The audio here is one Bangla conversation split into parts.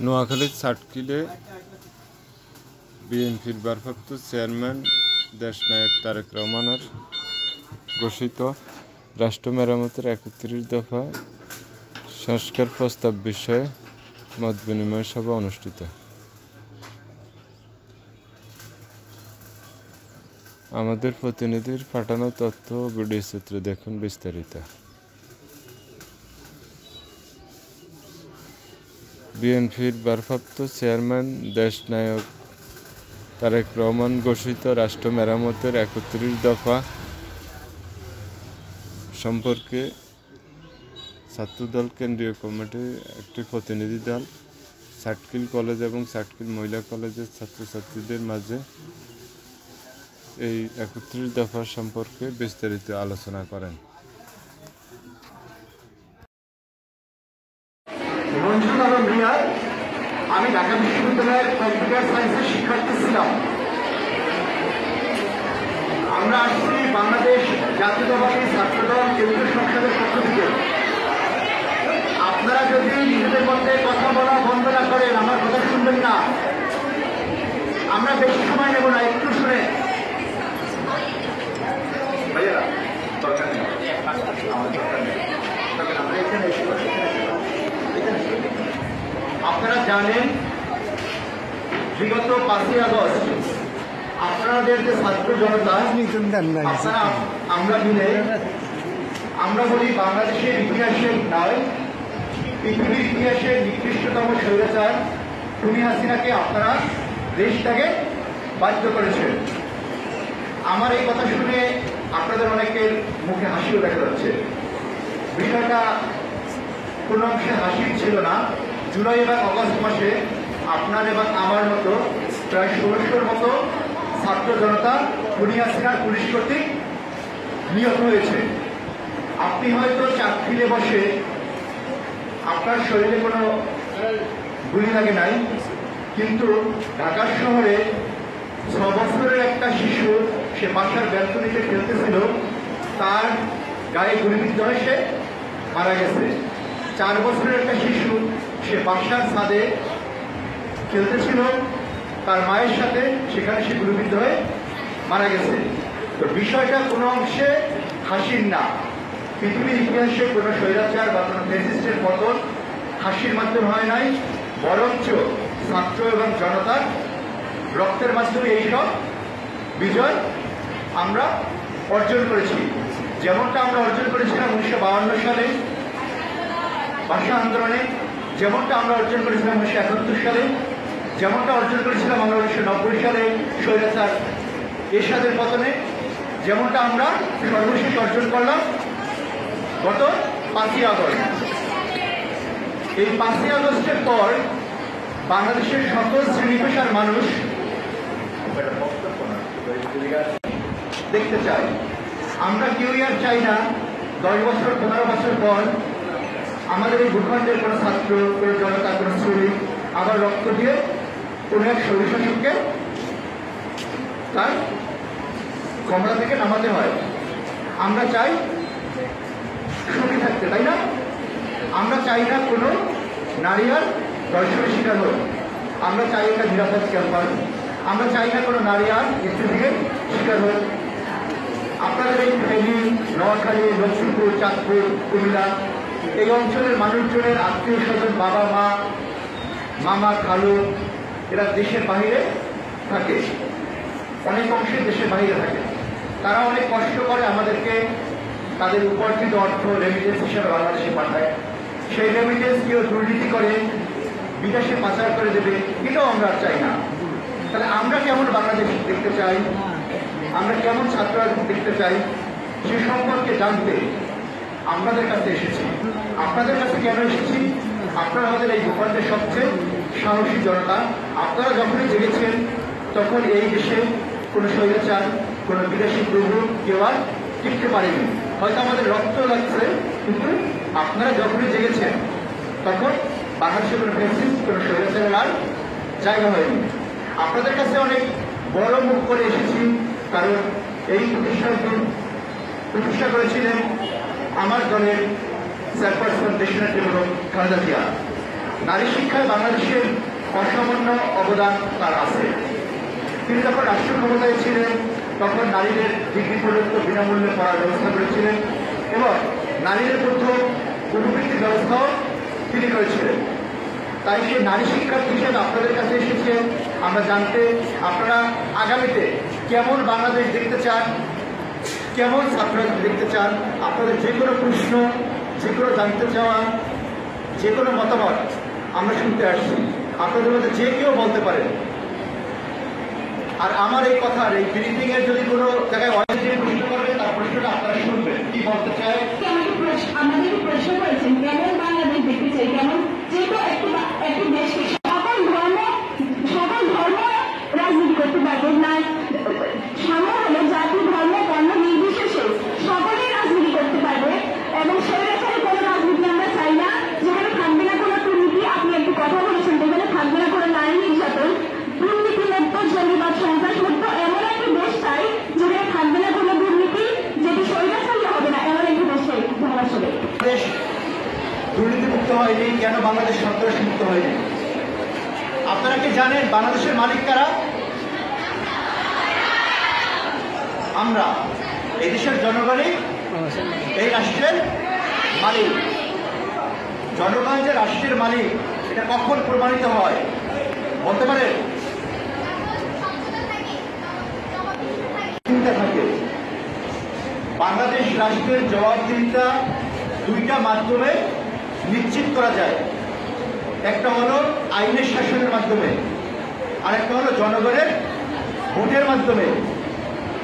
নোয়াখালীর সাটকিলে বিএনপির ভারপ্রাপ্ত চেয়ারম্যান দেশনায়ক তারেক রহমানের ঘোষিত রাষ্ট্র মেরামতের ৩১ দফা সংস্কার প্রস্তাব বিষয়ে মতবিনিময় সভা অনুষ্ঠিত। আমাদের প্রতিনিধির পাঠানো তথ্য ও ভিডিও চিত্রে দেখুন বিস্তারিত। বিএনপির ভারপ্রাপ্ত চেয়ারম্যান দেশনায়ক তারেক রহমান ঘোষিত রাষ্ট্র মেরামতের ৩১ দফা সম্পর্কে ছাত্রদল কেন্দ্রীয় কমিটির একটি প্রতিনিধি দল সাটকিল কলেজ এবং সাটকিল মহিলা কলেজের ছাত্রছাত্রীদের মাঝে এই ৩১ দফা সম্পর্কে বিস্তারিত আলোচনা করেন। আমি ঢাকা বিশ্ববিদ্যালয়ের কম্পিউটার সায়েন্সের শিক্ষার্থী ছিলাম। আমরা আসছি বাংলাদেশ জাতীয়তাবাদী ছাত্রদল কেন্দ্রীয় সংসদের পক্ষ থেকে। আপনারা যদি নিজেদের মধ্যে কথা বলা বন্ধ না করেন, আমার কথা শুনবেন না। আমরা বেশি সময় নেব না, একটু শুনে আপনারা জানেন বিগত 5ই আগস্ট আপনাদের যে ছাত্র জনতা আমরা মিলে আমরা বলি বাংলাদেশের ইতিহাসের নয় পৃথিবীর ইতিহাসের নিকৃষ্টতম স্বৈরাচার খুনি হাসিনাকে আপনারা দেশ থেকে বাধ্য করেছেন। আমার এই কথা শুনে আপনাদের অনেকের মুখে হাসিও দেখা যাচ্ছে। বিষয়টা কোনো অংশে হাসির ছিল না। জুলাই এবং আগস্ট মাসে আপনার এবং আমার মতো প্রায় ১৬০০র মতো ছাত্র জনতা খুনি হাসিনার পুলিশ কর্তৃক নিহত হয়েছে। আপনি হয়তো চাকরিতে বসে আপনার শরীরে কোনো গুলি লাগে নাই, কিন্তু ঢাকার শহরে ৬ বছরের একটা শিশু সে বাসার ব্যালকনিতে খেলতেছিল, তার গায়ে গুলিবিদ্ধ হয়ে সে মারা গেছে। ৪ বছরের একটা শিশু সে বাসার ছাদে খেলতেছিল তার মায়ের সাথে, সেখানে সে গুলিবিদ্ধ হয়ে মারা গেছে। তো বিষয়টা কোনো অংশে হাসির না। পৃথিবীর ইতিহাসে কোনো স্বৈরাচার বা কোনো ফ্যাসিস্টের পতন হাসির মাধ্যমে হয় নাই, বরঞ্চ ছাত্র এবং জনতার রক্তের মাধ্যমে এইসব বিজয় আমরা অর্জন করেছি। যেমনটা আমরা অর্জন করেছিলাম ১৯৫২ সালে ভাষা আন্দোলনে, যেমনটা আমরা অর্জন করেছিলাম ১৯৭১ সালে, যেমনটা অর্জন করেছিলাম আমরা ১৯৯০ সালে স্বৈরাচার এরশাদের পতনে, যেমনটা আমরা সর্বশেষ অর্জন করলাম গত ৫ই আগস্ট। এই ৫ই আগস্টের পর বাংলাদেশের সকল শ্রেণী পেশার মানুষ দেখতে চাই। আমরা কেউই আর চাই না ১০ বছর ১৫ বছর পর আমাদের এই ভূখণ্ডের কোনো ছাত্র, কোনো জনতা, কোনো শ্রমিক আবার রক্ত দিয়ে কোনো এক স্বৈরশাসককে তার ক্ষমতা থেকে নামাতে হয়। আমরা চাই সুখী থাকতে, তাই না? আমরা চাই না কোনো নারী আর ধর্ষণের শিকার হোক। আমরা চাই না নিরাপদ ক্যাম্পাস। আমরা চাই না কোনো নারী আর স্ত্রীর শিকার হোক। আপনাদের এই ফেনী, নোয়াখালী, লক্ষ্মীপুর, চাঁদপুর, কুমিল্লা এই অঞ্চলের মানুষজনের আত্মীয় স্বজন, বাবা মা, মামা, খালু এরা দেশের বাহিরে থাকে, অনেক অংশে দেশের বাহিরে থাকে। তারা অনেক কষ্ট করে আমাদেরকে তাদের উপার্জিত অর্থ রেমিটেন্স হিসেবে বাংলাদেশে পাঠায়। সেই রেমিটেন্স কেউ দুর্নীতি করে বিদেশে পাচার করে দেবে, এটাও আমরা চাই না। তাহলে আমরা কেমন বাংলাদেশ দেখতে চাই, আমরা কেমন ছাত্র দেখতে চাই, সে সম্পর্কে জানতে আপনাদের কাছে এসেছি। আপনাদের কাছে কেন এসেছি? আপনারা আমাদের এই ভূখণ্ডের সবচেয়ে সাহসী জনতা। আপনারা যখনই জেগেছেন তখন এই দেশে কোনো স্বৈরাচার, কোনো বিদেশি প্রভু কেউ আর টিকতে পারেনি। হয়তো আমাদের রক্ত লাগছে, কিন্তু আপনারা যখনই জেগেছেন তখন বাংলাদেশে কোনো ফ্যাসিস্ট, কোনো স্বৈরাচারের আর জায়গা হয়নি। আপনাদের কাছে অনেক বড় মুখ করে এসেছি, কারণ এই প্রতিষ্ঠানটি প্রতিষ্ঠা করেছিলেন আমার দলের চেয়ারপারসন দেশনেত্রী খালেদা জিয়া। নারী শিক্ষায় বাংলাদেশের অসামান্য অবদান তার আছে। তিনি যখন রাষ্ট্র ক্ষমতায় ছিলেন তখন নারীদের ডিগ্রি পর্যন্ত বিনামূল্যে পড়ার ব্যবস্থা করেছিলেন এবং নারীদের প্রথম গুণবৃত্তির ব্যবস্থাও তিনি করেছিলেন। তাই সেই নারী শিক্ষার্থী হিসেবে আপনাদের কাছে এসেছে আমরা জানতে, আপনারা আগামীতে কেমন বাংলাদেশ দেখতে চান, কেমন ছাত্রছাত্রী দেখতে চান, আপনাদের যে কোনো প্রশ্ন, যে কোনো জানতে চাওয়া, যে কোনো মতামত আমরা শুনতে আসছি। আপনাদের মধ্যে যে কেউ বলতে পারেন। আর আমার এই কথার এই ব্রিফিং এর যদি কোনো জায়গায় অনেক প্রশ্ন করবে তার প্রশ্নটা আপনারা শুনবেন, কি বলতে চায়। আমাদের প্রশ্ন করেছেন কেমন বাংলাদেশ দেখতে চাই, কেমন যেহেতু একটি দেশকে সকল ধর্ম রাজনীতি করতে পারবে না, সাম্য হলে জাতি ধর্ম বর্ণ নির্বিশেষে সকলেই রাজনীতি করতে পারবে এবং স্বৈরাচারী কোনো রাজনীতি আমরা চাই না, যেখানে থাকবে না কোনো দুর্নীতি। আপনি একটু কথা বলেছেন যেখানে থাকবে না কোনো নারী নির্যাতন, দুর্নীতিমুক্ত, জঙ্গিবাদ, সন্ত্রাসমুক্ত এমন একটি দেশ চাই যেখানে থাকবে না কোনো দুর্নীতি, যেটি স্বৈরাচারী হবে না, এমন একটি দেশ চাই। দেশ দুর্নীতিমুক্ত হয়নি কেন, বাংলাদেশ সন্ত্রাসমুক্ত হয়নি? আপনারা কি জানেন বাংলাদেশের মালিক কারা? আমরা, এই দেশের জনগণই এই রাষ্ট্রের মালিক। জনগণ যে রাষ্ট্রের মালিক এটা কখন প্রমাণিত হয় বলতে পারে? চিন্তা থাকে বাংলাদেশ রাষ্ট্রের জবাবদিহিতা দুইটা মাধ্যমে নিশ্চিত করা যায়। একটা হলো আইনের শাসনের মাধ্যমে, আর একটা হলো জনগণের ভোটের মাধ্যমে।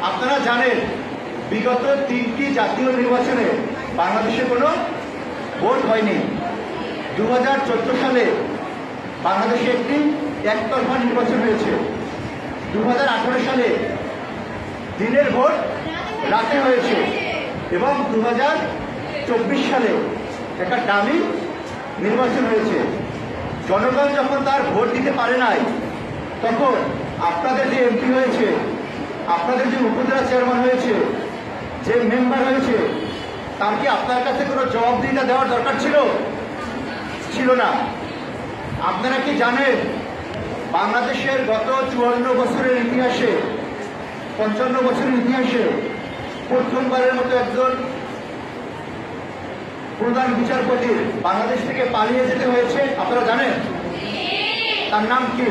আপনারা জানেন বিগত 3টি জাতীয় নির্বাচনে বাংলাদেশে কোনো ভোট হয়নি। 2014 সালে বাংলাদেশে একটি একতরফা নির্বাচন হয়েছে। 2018 সালে দিনের ভোট রাতে হয়েছে এবং 2024 সালে একটা ডামি নির্বাচন হয়েছে। জনগণ যখন তার ভোট দিতে পারে নাই তখন আপনাদের যে এমপি হয়েছে, আপনাদের যে উপজেলা চেয়ারম্যান হয়েছে, যে মেম্বার হয়েছে, তার কি আপনার কাছে কোনো জবাবদিহিতা দেওয়ার দরকার ছিল না? আপনারা কি জানেন বাংলাদেশের গত 54 বছরের ইতিহাসে, 55 বছরের ইতিহাসে প্রথমবারের মতো একজন প্রধান বিচারপতির বাংলাদেশ থেকে পালিয়ে যেতে হয়েছে? আপনারা জানেন তার নাম কি?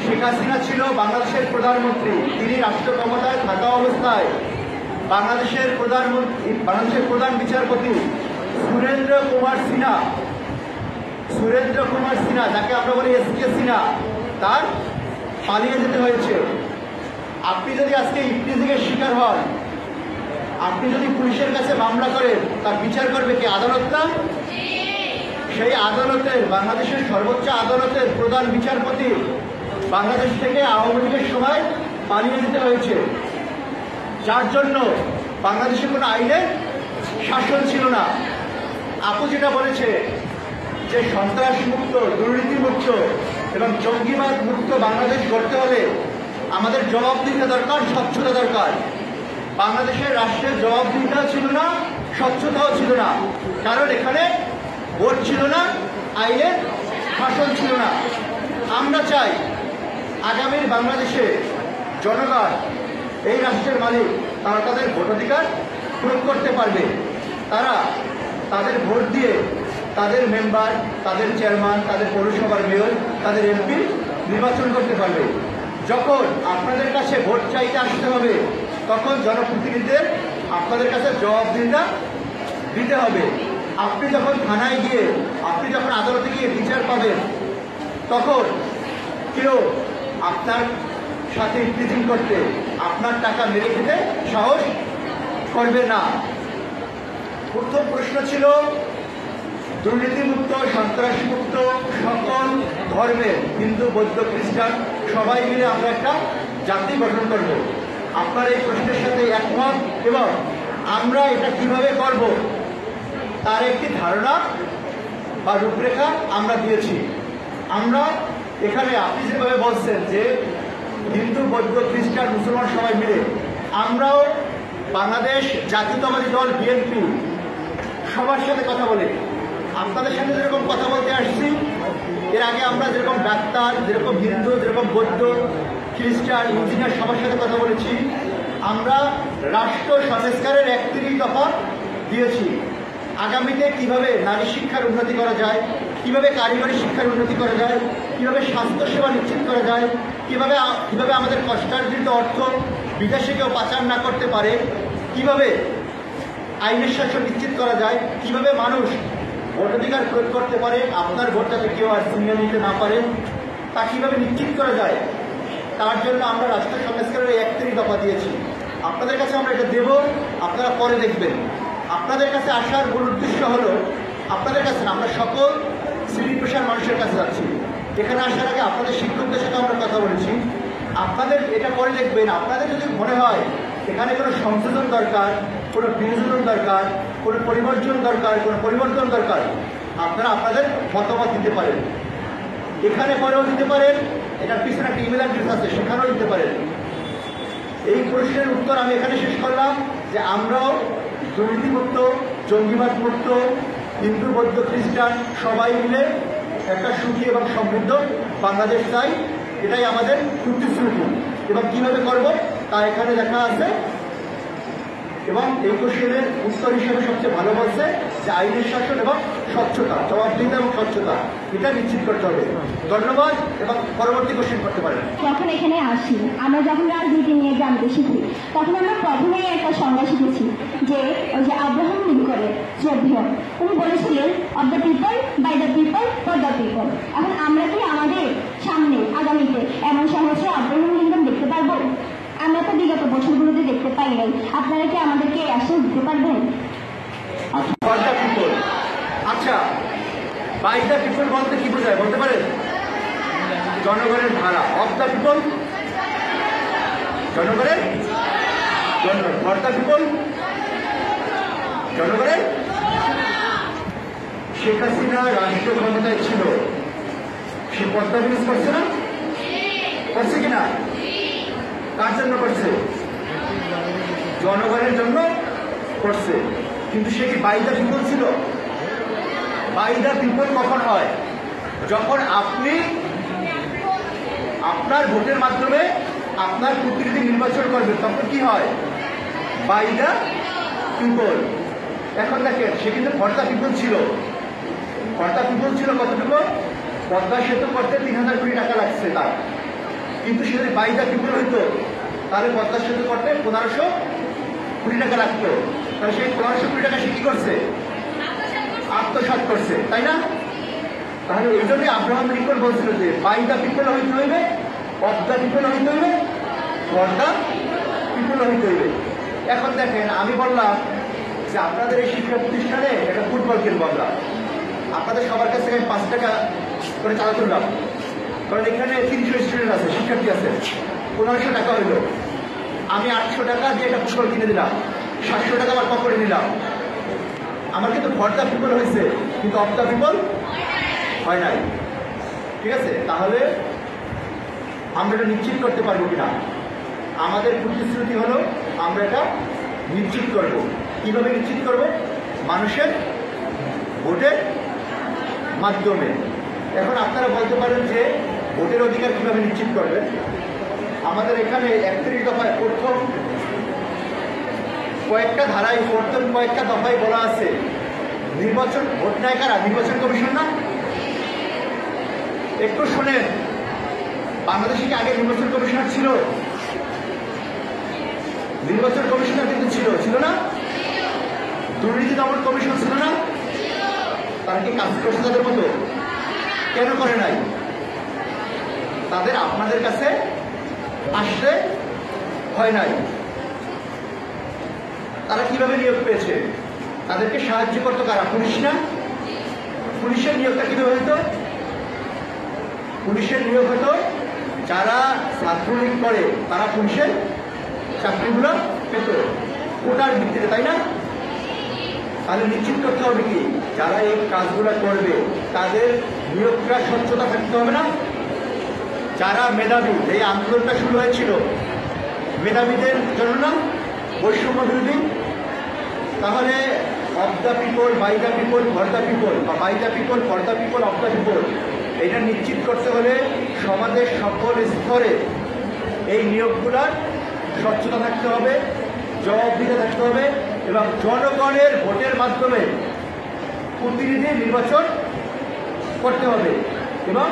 শেখ হাসিনা ছিল বাংলাদেশের প্রধানমন্ত্রী। তিনি রাষ্ট্র ক্ষমতায় থাকা অবস্থায় বাংলাদেশের প্রধান বিচারপতি সুরেন্দ্র কুমার সিনহা, যাকে আমরা বলি এসকে সিনহা, তার পালিয়ে যেতে হয়েছে। আপনি যদি আজকে ইফটিজিংয়ের শিকার হন, আপনি যদি পুলিশের কাছে মামলা করেন, তার বিচার করবে কি? আদালত না? সেই আদালতের, বাংলাদেশের সর্বোচ্চ আদালতের প্রধান বিচারপতি বাংলাদেশ থেকে আওয়ামী লীগের সময় পালিয়ে যেতে হয়েছে, যার জন্য বাংলাদেশে কোনো আইনের শাসন ছিল না। আপু যেটা বলেছে যে সন্ত্রাস মুক্ত, দুর্নীতিমুক্ত এবং জঙ্গিবাদ মুক্ত বাংলাদেশ গড়তে হলে আমাদের জবাবদিহিতা দরকার, স্বচ্ছতা দরকার। বাংলাদেশের রাষ্ট্রের জবাবদিহিতাও ছিল না, স্বচ্ছতাও ছিল না, কারণ এখানে ভোট ছিল না, আইনের শাসন ছিল না। আমরা চাই আগামীর বাংলাদেশে জনগণ এই রাষ্ট্রের মালিক, তারা তাদের ভোটাধিকার প্রয়োগ করতে পারবে। তারা তাদের ভোট দিয়ে তাদের মেম্বার, তাদের চেয়ারম্যান, তাদের পৌরসভার মেয়র, তাদের এমপি নির্বাচন করতে পারবে। যখন আপনাদের কাছে ভোট চাইতে আসতে হবে তখন জনপ্রতিনিধিদের আপনাদের কাছে জবাবদিহিতা দিতে হবে। আপনি যখন থানায় গিয়ে, আপনি যখন আদালতে গিয়ে বিচার পাবেন, তখন কেউ আপনার সাথে ইফটিজিং করতে, আপনার টাকা মেরে খেতে সাহস করবে না। প্রথম প্রশ্ন ছিল দুর্নীতিমুক্ত, সন্ত্রাসমুক্ত সকল ধর্মের, হিন্দু, বৌদ্ধ, খ্রিস্টান সবাই মিলে আমরা একটা জাতি গঠন করব। আপনার এই প্রশ্নের সাথে একমত এবং আমরা এটা কিভাবে করব তার একটি ধারণা বা রূপরেখা আমরা দিয়েছি। আমরা এখানে আপনি যেভাবে বলছেন যে হিন্দু, বৌদ্ধ, খ্রিস্টান, মুসলমান সবাই মিলে, আমরাও বাংলাদেশ জাতীয়তাবাদী দল বিএনপি সবার সাথে কথা বলে আপনাদের সাথে যেরকম কথা বলতে আসছি, এর আগে আমরা যেরকম ডাক্তার, যেরকম হিন্দু, যেরকম বৌদ্ধ, খ্রিস্টান, ইঞ্জিনিয়ার সবার সাথে কথা বলেছি, আমরা রাষ্ট্র সংস্কারের 31 দফা দিয়েছি। আগামীতে কিভাবে নারী শিক্ষার উন্নতি করা যায়, কিভাবে কারিগরি শিক্ষার উন্নতি করা যায়, কিভাবে স্বাস্থ্যসেবা নিশ্চিত করা যায়, কিভাবে আমাদের কষ্টার্জিত অর্থ বিদেশে কেউ পাচার না করতে পারে, কিভাবে আইনের শাসন নিশ্চিত করা যায়, কিভাবে মানুষ ভোটাধিকার প্রয়োগ করতে পারে, আপনার ভোট যাতে কেউ আর ছিনিয়ে নিতে না পারে, তা কিভাবে নিশ্চিত করা যায়, তার জন্য আমরা রাষ্ট্র সংস্কারের 31 দফা দিয়েছি। আপনাদের কাছে আমরা এটা দেব, আপনারা পরে দেখবেন। আপনাদের কাছে আসার মূল উদ্দেশ্য হলো, আপনাদের কাছে আমরা সকল শ্রেণী পেশার মানুষের কাছে যাচ্ছি। এখানে আসার আগে আপনাদের শিক্ষকদের সাথে আমরা কথা বলেছি, আপনাদের এটা পরে দেখবেন। আপনাদের যদি মনে হয় এখানে কোনো সংশোধন দরকার, কোনো বিনোদন দরকার, কোনো পরিবর্তন দরকার, কোনো পরিবর্তন দরকার, আপনারা আপনাদের মতামত দিতে পারেন। এখানে পরেও দিতে পারেন, এটার পিছনে একটা ইমেল অ্যাড্রেস আছে, সেখানেও দিতে পারেন। এই প্রশ্নের উত্তর আমি এখানে শেষ করলাম যে আমরাও দুর্নীতিমুক্ত, জঙ্গিবাদ মুক্ত, হিন্দু, বৌদ্ধ, খ্রিস্টান সবাই মিলে একটা সুখী এবং সমৃদ্ধ বাংলাদেশ চাই। এটাই আমাদের প্রতিশ্রুতি, এবং কীভাবে করব তা এখানে লেখা আছে। এবং এই কোশ্চেনের উত্তর হিসেবে সবচেয়ে ভালো বলছে যে আইনের শাসন এবং স্বচ্ছতা, জবাবদিহিতা এবং স্বচ্ছতা, এটা নিশ্চিত করতে হবে। ধন্যবাদ, এবং পরবর্তী কোশ্চেন করতে পারেন। যখন এখানে আসি, আমরা যখন রাজনীতি নিয়ে জানতে শিখি, তখন আমরা প্রথমেই একটা সংজ্ঞা শিখেছি যে ওই যে আব্রাহাম লিঙ্কনের শ্রদ্ধেয়, উনি বলেছিলেন of the people, by the people, for the people. এখন আমরা কি আমাদের সামনে আগামীতে এমন সহজে আব্রাহাম লিঙ্কন দেখতে পারবো? আমরা তো বিগত বছরগুলোতে দেখতে পাই নাই। আপনারা কি আমাদেরকে আশ্বাস দিতে পারবেন? আচ্ছা, বাই দ্য পিপল বলতে কি বোঝায় বলতে পারেন? জনগণের ধারা। অফ দ্য পিপল, জনগণের জন্য। ফর দ্য পিপল, জনগণের। শেখ হাসিনা রাষ্ট্র ক্ষমতায় ছিল, সে পদ্মা ব্রিজ করছে না? করছে কিনা? কার জন্য করছে? জনগণের জন্য করছে। কিন্তু সে কি বাই দ্য পিপল ছিল? বাই দ্য পিপল কখন হয়? যখন আপনি আপনার ভোটের মাধ্যমে আপনার প্রতিনিধি নির্বাচন করবেন, তখন কি হয়? By the people. এখন দেখেন, সে কিন্তু ফর দ্য পিপল ছিল। ফর দ্য পিপল ছিল কতটুকু? পদ্মা সেতু করতে 3000 কোটি টাকা লাগছে তার। কিন্তু সে যদি বাই দ্য পিপল হইতো, তাহলে পদ্মা সেতু করতে 1500 কোটি টাকা লাগতো। তাহলে সেই 1500 কোটি টাকা সে কি করছে? আত্মসাৎ করছে, তাই না? তাহলে এই জন্যই আব্রাহাম লিঙ্কন বলছিল যে বাই দ্য পিপল হইতে হইবে, অফ দ্য পিপল হইতে হইবে, ফর দ্য পিপল হইতে হইবে। এখন দেখেন, আমি বললাম যে আপনাদের এই শিক্ষা প্রতিষ্ঠানে একটা ফুটবল খেলবো আমরা। আপনাদের সবার কাছ থেকে 5 টাকা করে চাঁদা তুললাম, কারণ এখানে 300 স্টুডেন্ট আছে, শিক্ষার্থী আছে। 1500 টাকা হইল। আমি 800 টাকা দিয়ে একটা ফুটবল কিনে দিলাম, 700 টাকা আমার পকেটে নিলাম। আমার কিন্তু ফর দ্য পিপল হয়েছে, কিন্তু অফ দ্য পিপল হয় নাই। ঠিক আছে? তাহলে আমরা এটা নিশ্চিত করতে পারবো কিনা? আমাদের প্রতিশ্রুতি হলো আমরা এটা নিশ্চিত করব। কিভাবে নিশ্চিত করব? মানুষের ভোটের মাধ্যমে। এখন আপনারা বলতে পারেন যে ভোটের অধিকার কিভাবে নিশ্চিত করবেন? আমাদের এখানে 31 দফায় প্রথম কয়েকটা ধারায়, প্রথম কয়েকটা দফায় বলা আছে নির্বাচন, ভোট নেয় কারা? নির্বাচন কমিশন না? একটু শোনেন, বাংলাদেশে কি আগে নির্বাচন কমিশনার ছিল? নির্বাচন কমিশনার কিন্তু ছিল না? দুর্নীতি দমন কমিশন ছিল না? তারা কি কাজ করছে তাদের মতো? কেন করে নাই? তাদের আপনাদের কাছে আসতে হয় নাই। তারা কিভাবে নিয়োগ পেয়েছে? তাদেরকে সাহায্য করতো কারা? পুলিশ না? পুলিশের নিয়োগটা কিভাবে হতো? পুলিশের নিয়োগ হতো যারা ছাত্রলীগ করে, তারা পুলিশের চাকরিগুলো পেত কোটার ভিত্তিতে, তাই না? তাহলে নিশ্চিত করতে হবে কি যারা এই কাজগুলো করবে তাদের নিয়োগটা স্বচ্ছতা থাকতে হবে না? যারা মেধাবী, এই আন্দোলনটা শুরু হয়েছিল মেধাবীদের জন্য না, বৈষম্য বিরোধী তাহলে of the people, by the people, for the people, বা by the people, for the people, of the people, এটা নিশ্চিত করতে হলে সমাজের সকল স্তরে এই নিয়োগগুলোর স্বচ্ছতা থাকতে হবে, জবাবদিহিতা থাকতে হবে এবং জনগণের ভোটের মাধ্যমে প্রতিনিধি নির্বাচন করতে হবে। এবং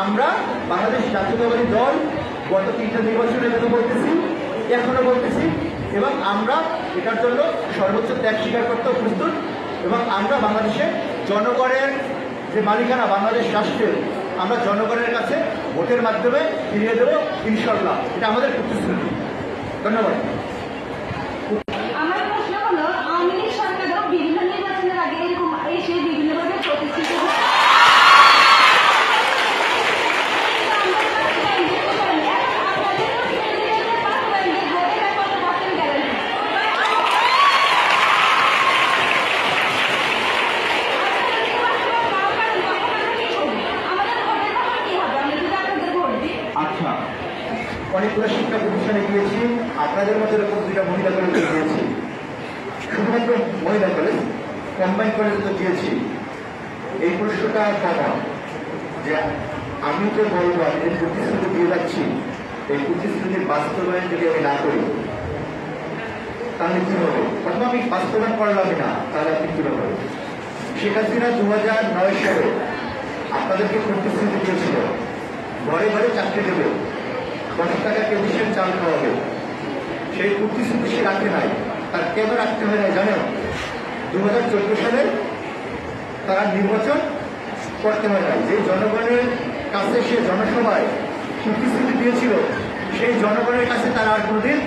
আমরা বাংলাদেশ জাতীয়তাবাদী দল গত 3টা নির্বাচনের কথা বলতেছি, এখনো বলতেছি, এবং আমরা এটার জন্য সর্বোচ্চ ত্যাগ স্বীকার করতেও প্রস্তুত। এবং আমরা বাংলাদেশে জনগণের যে মালিকানা বাংলাদেশ রাষ্ট্রের, আমরা জনগণের কাছে ভোটের মাধ্যমে ফিরিয়ে দেবো ইনশাল্লাহ। এটা আমাদের প্রতিশ্রুতি। ধন্যবাদ। আমার প্রশ্ন হলো, আওয়ামী লীগ সরকারও বিভিন্ন নির্বাচনের আগে এরকম এসে বিভিন্নভাবে প্রতিশ্রুতি আচ্ছা, অনেকগুলো শিক্ষা প্রতিষ্ঠানে গিয়েছি, আপনাদের মধ্যে এরকম 2টা মহিলা কলেজে গিয়েছি, শুধুমাত্র মহিলা কলেজ, কম্বাইন কলেজে তো গিয়েছি। এই প্রশ্নটা কমন যে আমি তো বলবো, আমি যে প্রতিশ্রুতি দিয়ে যাচ্ছি, এই প্রতিশ্রুতির বাস্তবায়ন যদি আমি না করি তাহলে কি হবে? অথবা আমি বাস্তবায়ন করলামই না, তাহলে আপনি কি হবে? শেখ হাসিনা 2009 সালে আপনাদেরকে প্রতিশ্রুতি দিয়েছিল ঘরে ঘরে চাকরি দেবে, 10 টাকা কেজির চাল খাওয়াবে। সেই প্রতিশ্রুতি সে রাখে নাই। তার কেন রাখতে হয় নাই জানেন? 2014 সালে তারা নির্বাচন করতে হয় নাই। যে জনগণের কাছে সে জনসভায় প্রতিশ্রুতি দিয়েছিল, সেই জনগণের কাছে তারা আর কোনোদিন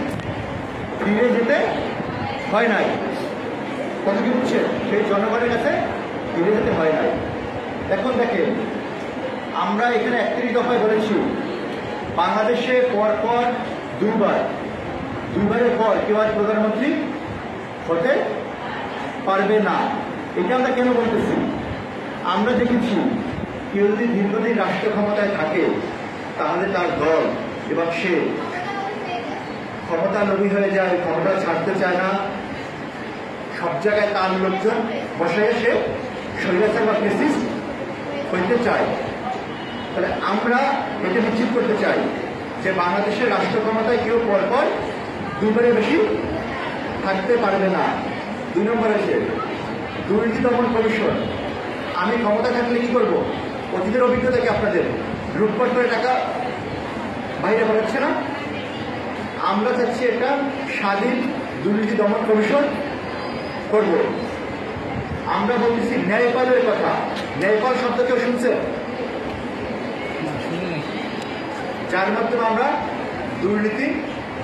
ফিরে যেতে হয় নাই। কত কি বুঝছে? সেই জনগণের কাছে ফিরে যেতে হয় নাই। এখন দেখেন, আমরা এখানে 31 দফায় বলেছি বাংলাদেশে পরপর দুইবারের পর কেউ আর প্রধানমন্ত্রী হতে পারবে না। এটা আমরা কেন বলতেছি? আমরা দেখেছি কেউ যদি দীর্ঘদিন রাষ্ট্র ক্ষমতায় থাকে তাহলে তার দল এবং সে ক্ষমতা লোভী হয়ে যায়, ক্ষমতা ছাড়তে চায় না, সব জায়গায় তার লোকজন বসে সে স্বৈরাচার বা ফ্যাসিস্ট হইতে চায়। তাহলে আমরা এটা নিশ্চিত করতে চাই যে বাংলাদেশের রাষ্ট্র ক্ষমতায় কেউ পরপর 2বারের বেশি থাকতে পারবে না। 2 নম্বর আছে দুর্নীতি দমন কমিশন। আমি ক্ষমতা থাকলে কি করবো? অতীতের অভিজ্ঞতা কি আপনাদের? লুটপাট করে টাকা বাইরে বেরোচ্ছে না? আমরা চাচ্ছি এটা স্বাধীন দুর্নীতি দমন কমিশন করব। আমরা বলতেছি ন্যায়পালের কথা। ন্যায়পাল শব্দ কেউ শুনছেন? যার মাধ্যমে আমরা দুর্নীতি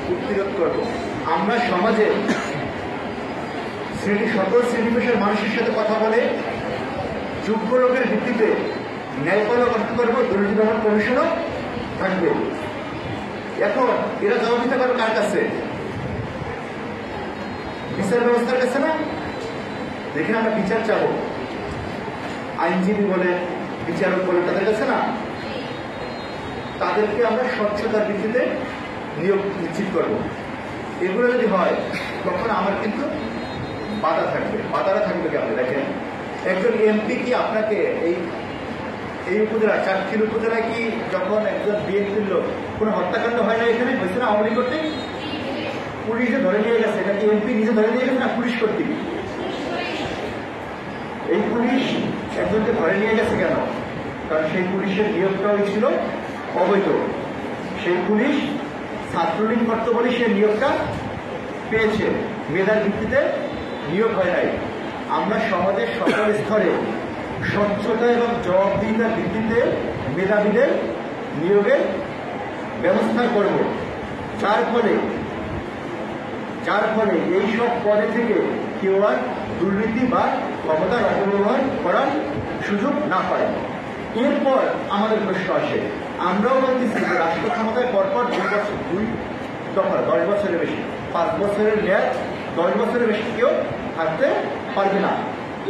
প্রতিরোধ করব। আমরা সমাজে সকল শ্রেণী পেশার মানুষের সাথে কথা বলে যোগ্য লোকের ভিত্তিতে ন্যায়পালও গঠন করব, দুর্নীতি দমন কমিশনও থাকবে। এখন এরা জবাব দিতে পারবে কার কাছে? বিচার ব্যবস্থার কাছে না? যেখানে আমরা বিচার চাবো, আইনজীবী বলে, বিচারক বলে, তাদের কাছে না? তাদেরকে আমরা স্বচ্ছতার ভিত্তিতে নিয়োগ নিশ্চিত করব। এগুলো যদি হয় তখন আমার কিন্তু বাধা থাকবে। বাধাটা থাকবে কেমন? দেখেন, একজন এমপি কি আপনাকে এই উপজেলা, চাকরির উপজেলায় কি যখন একজন বিএনপির লোক কোনো হত্যাকাণ্ড হয় না, এখানে হয়েছে না আওয়ামী লীগ করতে, পুলিশে ধরে নিয়ে গেছে, এটা কি এমপি নিজে ধরে নিয়ে গেছে না পুলিশ করতে? এই পুলিশ একজনকে ধরে নিয়ে গেছে কেন? কারণ সেই পুলিশের নিয়োগটাও ছিল অবৈধ। সেই পুলিশ ছাত্রলীগ করত বলে সে নিয়োগটা পেয়েছে, মেধার ভিত্তিতে নিয়োগ হয় নাই। আমরা সমাজের সকল স্তরে স্বচ্ছতা এবং জবাবদিহিতার ভিত্তিতে মেধাবীদের নিয়োগের ব্যবস্থা করব, যার ফলে এইসব পদে থেকে কেউ আর দুর্নীতি বা ক্ষমতার অপব্যবহার করার সুযোগ না পায়। এরপর আমাদের প্রশ্ন আসে, আমরাও বলতেছি যে রাষ্ট্র ক্ষমতায় পরপর 2 দফা 10 বছরের বেশি, 5 বছরের মেয়াদ, 10 বছরের বেশি কেউ থাকতে পারবে না।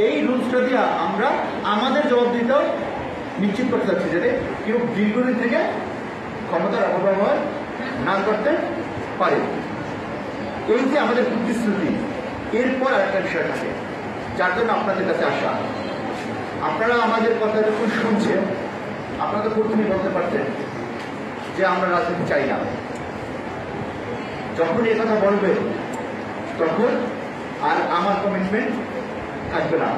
এই রুলসটা দিয়ে আমরা আমাদের জবাবদিহিতাও নিশ্চিত করতে চাচ্ছি, যাতে কেউ দীর্ঘদিন থেকে ক্ষমতার অপব্যবহার না করতে পারে। এই যে আমাদের প্রতিশ্রুতি, এরপর আরেকটা বিষয় থাকে, যার জন্য আপনাদের কাছে আসা। আপনারা আমাদের কথা যখন শুনছেন, আপনারা তো প্রথমেই বলতে পারতেন যে আমরা রাজনীতি চাই না। যখন এই কথা বলবে তখন আর আমার কমিটমেন্ট থাকবে না।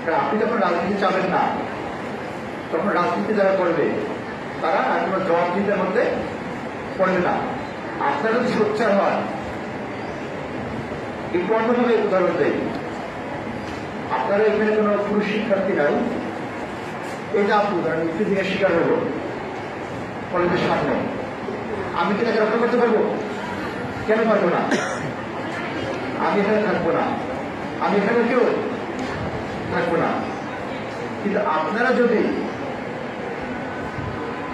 কারণ আপনি যখন রাজনীতি চাবেন না, তখন রাজনীতি যারা করবে তারা আর কোনো জবাবদিহিতার মধ্যে পড়বে না। আপনারা যদি সোচ্চার হন, একটু অন্যভাবে উদাহরণ দেয়, আপনারা এখানে কোনো পুরুষ শিক্ষার্থী নাই, এটা আপনি উদাহরণ একটু দিনের শিকার হবো কলেজের সামনে, আমি কি তাকে রক্ষা করতে পারবো? কেন পারবো না? আমি এখানে থাকবো না, আমি এখানে কেউ থাকবো না। কিন্তু আপনারা যদি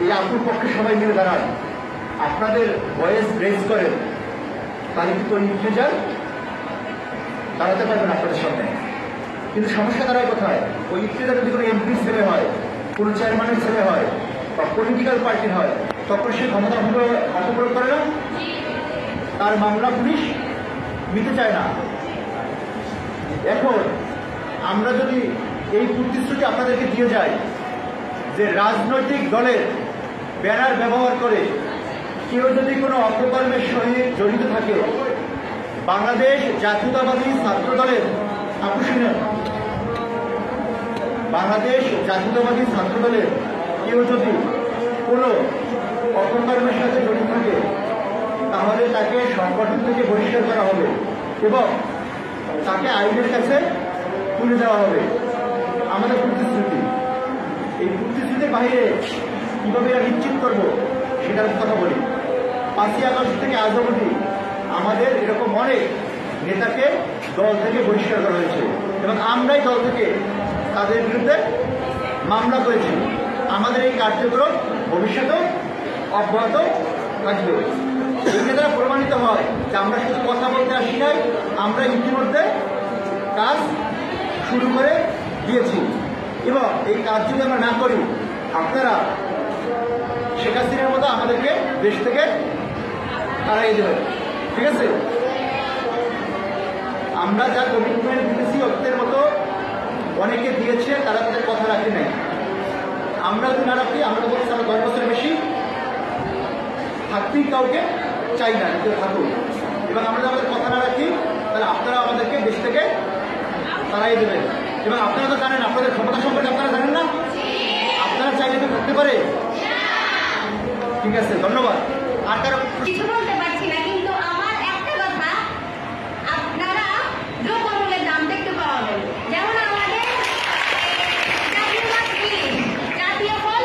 এই আপুর পক্ষে সবাই মিলে দাঁড়ান, আপনাদের ভয়েস রেজ করেন, তাহলে কিন্তু ওই ইন্টেজার দাঁড়াতে পারবেন আপনাদের সামনে। কিন্তু সমস্যা দাঁড়ায় কোথায়? ওই ইন্টেজার যদি কোনো এমপির ছেলে হয়, কোনো চেয়ারম্যানের ছেলে হয়, বা পলিটিক্যাল পার্টির হয়, তখন সে ক্ষমতা অপপ্রয়োগ করে না, তার মামলা পুলিশ নিতে চায় না। এখন আমরা যদি এই প্রতিশ্রুতি আপনাদেরকে দিয়ে যাই যে রাজনৈতিক দলের ব্যানার ব্যবহার করে কেউ যদি কোনো অপকর্মের সঙ্গে জড়িত থাকে, বাংলাদেশ জাতীয়তাবাদী ছাত্র দলের, আপনি শুনেন, বাংলাদেশ জাতীয়তাবাদী ছাত্র দলের কেউ যদি কোনো অপকর্মের সাথে জড়িত থাকে, তাহলে তাকে সংগঠন থেকে বহিষ্কার করা হবে এবং তাকে আইনের কাছে তুলে দেওয়া হবে। আমাদের প্রতিশ্রুতি। এই প্রতিশ্রুতির বাইরে কীভাবে এরা নিশ্চিত করবো সেটার কথা বলি। 5ই আগস্ট থেকে আজ অবধি আমাদের এরকম অনেক নেতাকে দল থেকে বহিষ্কার করা হয়েছে এবং আমরাই দল থেকে তাদের বিরুদ্ধে মামলা করেছি। আমাদের এই কার্যক্রম ভবিষ্যতেও অব্যাহত থাকবে। এখানে তারা প্রমাণিত হয় যে আমরা শুধু কথা বলতে আসি নাই, আমরা ইতিমধ্যে কাজ শুরু করে দিয়েছি এবং এই কাজ যদি আমরা না করি, আপনারা শেখ হাসিনার মতো আমাদেরকে দেশ থেকে তাড়াই দেবেন। ঠিক আছে? আমরা যা কমিটমেন্ট দিতেছি অতীতের মতো অনেকে দিয়েছে, তারা তাদের কথা রাখে নাই। আমরা যদি না রাখি, আমরা বলছি আমরা 10 বছরের বেশি থাকতেই কাউকে চাই না, কেউ থাকুক। এবং আমরা যদি আমাদের কথা না রাখি, তাহলে আপনারা আমাদেরকে দেশ থেকে তাড়াই দেবেন। এবং আপনারা তো জানেন, আপনাদের ক্ষমতা সম্পর্কে আপনারা জানেন না, আপনারা চাইলে তো করতে পারে। ঠিক আছে, ধন্যবাদ। আর কারো কিছু বলতে পারছি না, কিন্তু আমার একটা কথা, আপনারা দ্রব্যমূল্যের দামটা একটু কমাবেন। যেমন আমাদের জাতীয় গাছ ইলিশ, জাতীয় ফল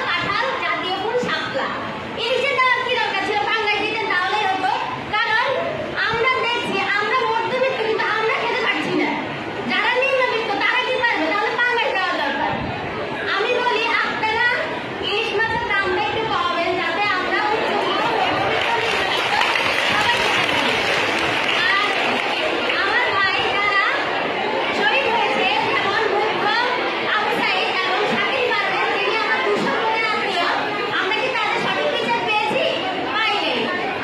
কাঁঠাল, জাতীয় ফুল শাপলা, ইলিশের দাম কি দরকার ছিল? বাংলায় দিতেন তাহলেই হতো। কারণ আমরা দেখছি, আমরা মধ্যবিত্ত কিন্তু আমরা খেতে পারছি না। যারা নিম্নবিত্ত তারা কি পারবে? তাহলে বাংলায় দেওয়া দরকার। আমি বলি আপনারা ইলিশ মাছের দামটা একটু কমাবেন, যাতে আমরা আমার ভাই যারা শহীদ হয়েছে, যেমন মুগ্ধ, আবু সাঈদ এবং শাকিল পারভেজ, যিনি আমার দুঃসম্পর্কের আত্মীয়, আমরা কি তাদের সঠিক বিচার পেয়েছি? পাইনি।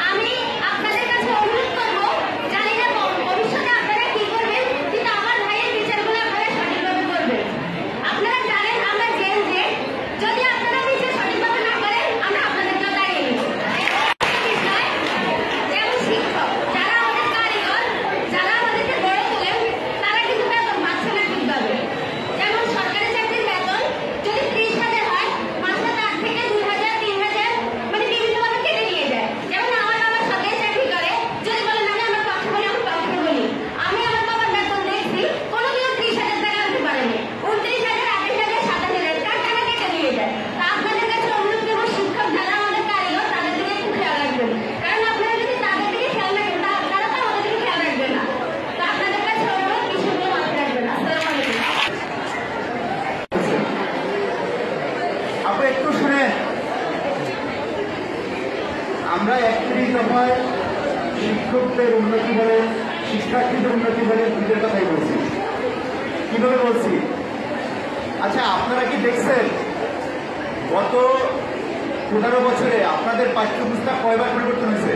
আমি আপনাদের কাছে অনুরোধ করব, জানি না ভবিষ্যতে আপনারা কি করবেন, কিন্তু আমার ভাইয়ের বিচারগুলো আপনারা সঠিকভাবে করবেন। আপনারা জানেন আমরা জেল যে, যদি আপনারা বিচার সঠিকভাবে না করেন, আমরা আপনাদেরকেও দাঁড়িয়ে নেব। যেমন শিক্ষক, যারা আমাদের কারিগর, যারা আমাদেরকে গড়ে তোলেন, তারা কিন্তু বেতন পাচ্ছে না ঠিকভাবে। যেমন সরকারি চাকরির বেতন যদি 30,000 হয়, মাসে তার থেকে 2,000, 3,000 মানে বিভিন্নভাবে কেটে নিয়ে যায়। যেমন আমার বাবা সরকারি চাকরি করে, যদি বলেন আমি আমার পক্ষে বলি, আমি পক্ষে বলি। আমি আমার বাবার বেতন দেখছি, কোনোদিনও 30,000 টাকা আনতে পারেনি। 29,000, 28,000, 27,000 টাকা কেটে নিয়ে যায়। তা আপনাদের কাছে অনুরোধ করবো, শিক্ষক যারা আমাদের কারিগর, তাদের দিকে একটু খেয়াল রাখবেন। কারণ আপনারা যদি তাদের দিকে খেয়াল রাখেন, তারা তো আমাদের দিকে খেয়াল রাখবে না। তো আপনাদের কাছে অনুরোধ, বিষয়গুলো মাথায় রাখবেন। আসসালামু আলাইকুম। আপনি একটু শুনেন। আমরা 31 দফায় শিক্ষকদের উন্নতি বলে, শিক্ষার্থীদের উন্নতি বলে দুটোর কথাই বলছি। কিভাবে বলছি? আচ্ছা, আপনারা কি দেখছেন গত 15 বছরে আপনাদের পাঠ্যপুস্তক কয়বার পরিবর্তন হয়েছে?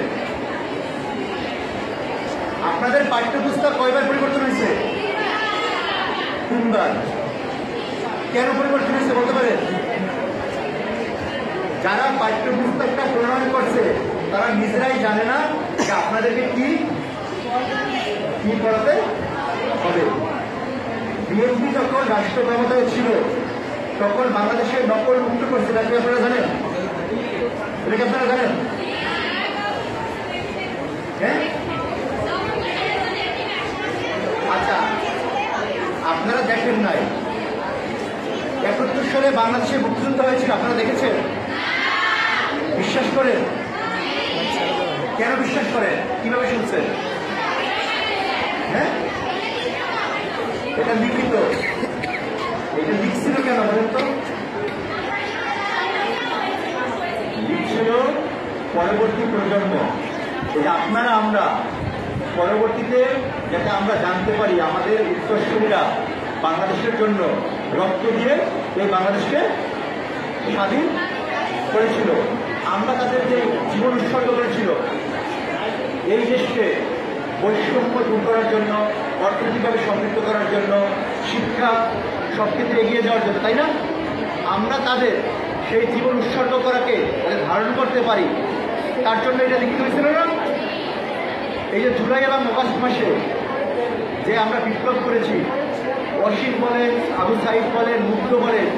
আপনাদের পাঠ্যপুস্তক কয়বার পরিবর্তন হয়েছে? 3 বার। কেন পরিবর্তন হয়েছে বলতে পারেন? যারা পাঠ্যপুস্তকটা প্রণয়ন করছে তারা নিজেরাই জানে না যে আপনাদেরকে কি পড়াতে হবে। বিএনপি যখন রাষ্ট্র ক্ষমতায় ছিল তখন বাংলাদেশের নকল মুক্ত করছে, এটা কি আপনারা জানেন? এটা কি আপনারা জানেন? হ্যাঁ, আচ্ছা, আপনারা দেখেন নাই 71 সালে বাংলাদেশে মুক্তিযুদ্ধ হয়েছিল, আপনারা দেখেছেন? বিশ্বাস করেন? কেন বিশ্বাস করেন? কিভাবে শুনছেন? হ্যাঁ, এটা লিখিত, এটা লিখছিল কেন বলেন তো? লিখছিল পরবর্তী প্রজন্ম, এই আপনারা আমরা পরবর্তীতে যাতে আমরা জানতে পারি আমাদের উত্তরসূরিরা বাংলাদেশের জন্য রক্ত দিয়ে এই বাংলাদেশকে স্বাধীন করেছিল। আমরা তাদের যে জীবন উৎসর্গ করেছিল এই দেশকে বৈষম্য দূর করার জন্য, অর্থনৈতিকভাবে সমৃদ্ধ করার জন্য, শিক্ষা সব ক্ষেত্রে এগিয়ে যাওয়ার জন্য, তাই না? আমরা তাদের সেই জীবন উৎসর্গ করাকে ধারণ করতে পারি, তার জন্য এটা লিখিত হয়েছিল না? এই যে জুলাই এবং আগস্ট মাসে যে আমরা বিপ্লব করেছি, অসীম বলেন, আবু সাইদ বলেন, মুগ্ধ বলেন,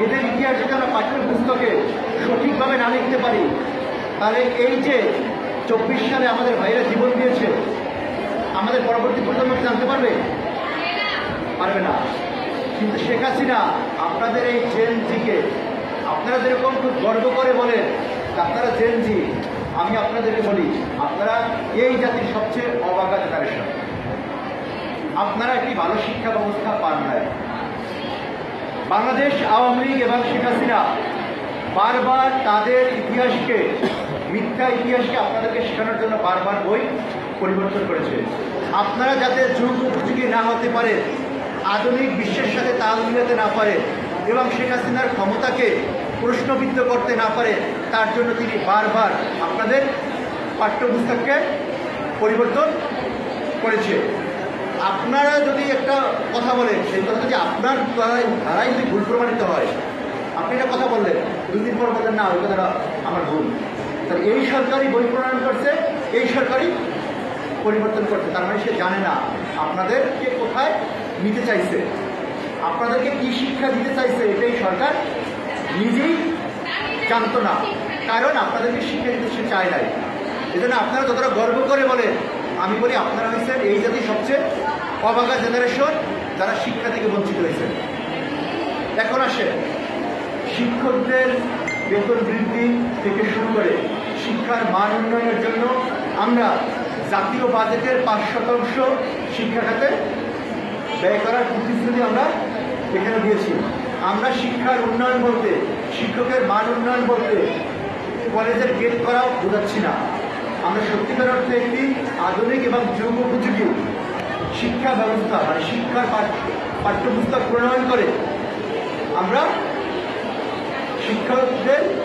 এদের ইতিহাস যদি আমরা পাঠ্যপুস্তকে সঠিকভাবে না লিখতে পারি তাহলে এই যে 24 সালে আমাদের ভাইরা জীবন দিয়েছে আমাদের পরবর্তী প্রজন্ম জানতে পারবে? পারবে না। কিন্তু শেখ হাসিনা আপনাদের এই জেনজিকে, আপনারা যেরকম খুব গর্ব করে বলেন আপনারা জেনজি, আমি আপনাদেরকে বলি আপনারা এই জাতির সবচেয়ে অবাগা জেনারেশন। আপনারা একটি ভালো শিক্ষা ব্যবস্থা পান নাই। বাংলাদেশ আওয়ামী লীগ এবং শেখ হাসিনা বারবার তাদের ইতিহাসকে, মিথ্যা ইতিহাসকে আপনাদেরকে শেখানোর জন্য বারবার বই পরিবর্তন করেছে। আপনারা যাতে যুগ উপযোগী না হতে পারে, আধুনিক বিশ্বের সাথে তাল মিলাতে না পারে এবং শেখ হাসিনার ক্ষমতাকে প্রশ্নবিদ্ধ করতে না পারে, তার জন্য তিনি বারবার আপনাদের পাঠ্যপুস্তককে পরিবর্তন করেছে। আপনারা যদি একটা কথা বলেন, সেই কথা যদি আপনার দ্বারাই যদি ভুল প্রমাণিত হয়, আপনি একটা কথা বললেন, 2 দিন পর বললেন না ওই কথাটা আমার ভুল, তাহলে এই সরকারই বই প্রণয়ন করছে, এই সরকারই পরিবর্তন করছে, তার মানে সে জানে না আপনাদেরকে কোথায় নিতে চাইছে, আপনাদেরকে কি শিক্ষা দিতে চাইছে, এটাই সরকার নিজেই জানতো না, কারণ আপনাদেরকে শিক্ষা দিতে সে চায় নাই। এজন্য আপনারা যতটা গর্ব করে বলেন, আমি বলি আপনারা হয়েছেন এই জাতির সবচেয়ে অবাগা জেনারেশন যারা শিক্ষা থেকে বঞ্চিত হয়েছে। এখন আসে শিক্ষকদের বেতন বৃদ্ধি থেকে শুরু করে শিক্ষার মান উন্নয়নের জন্য আমরা জাতীয় বাজেটের 5% শিক্ষা খাতে ব্যয় করার প্রতিশ্রুতি আমরা এখানে দিয়েছি। আমরা শিক্ষার উন্নয়ন বলতে, শিক্ষকের মান উন্নয়ন বলতে কলেজের গেট করাও বোঝাচ্ছি না। আমরা সত্যিকার অর্থে একটি আধুনিক এবং যুগ উপযোগী শিক্ষা ব্যবস্থা, মানে শিক্ষার পাঠ্যপুস্তক প্রণয়ন করে আমরা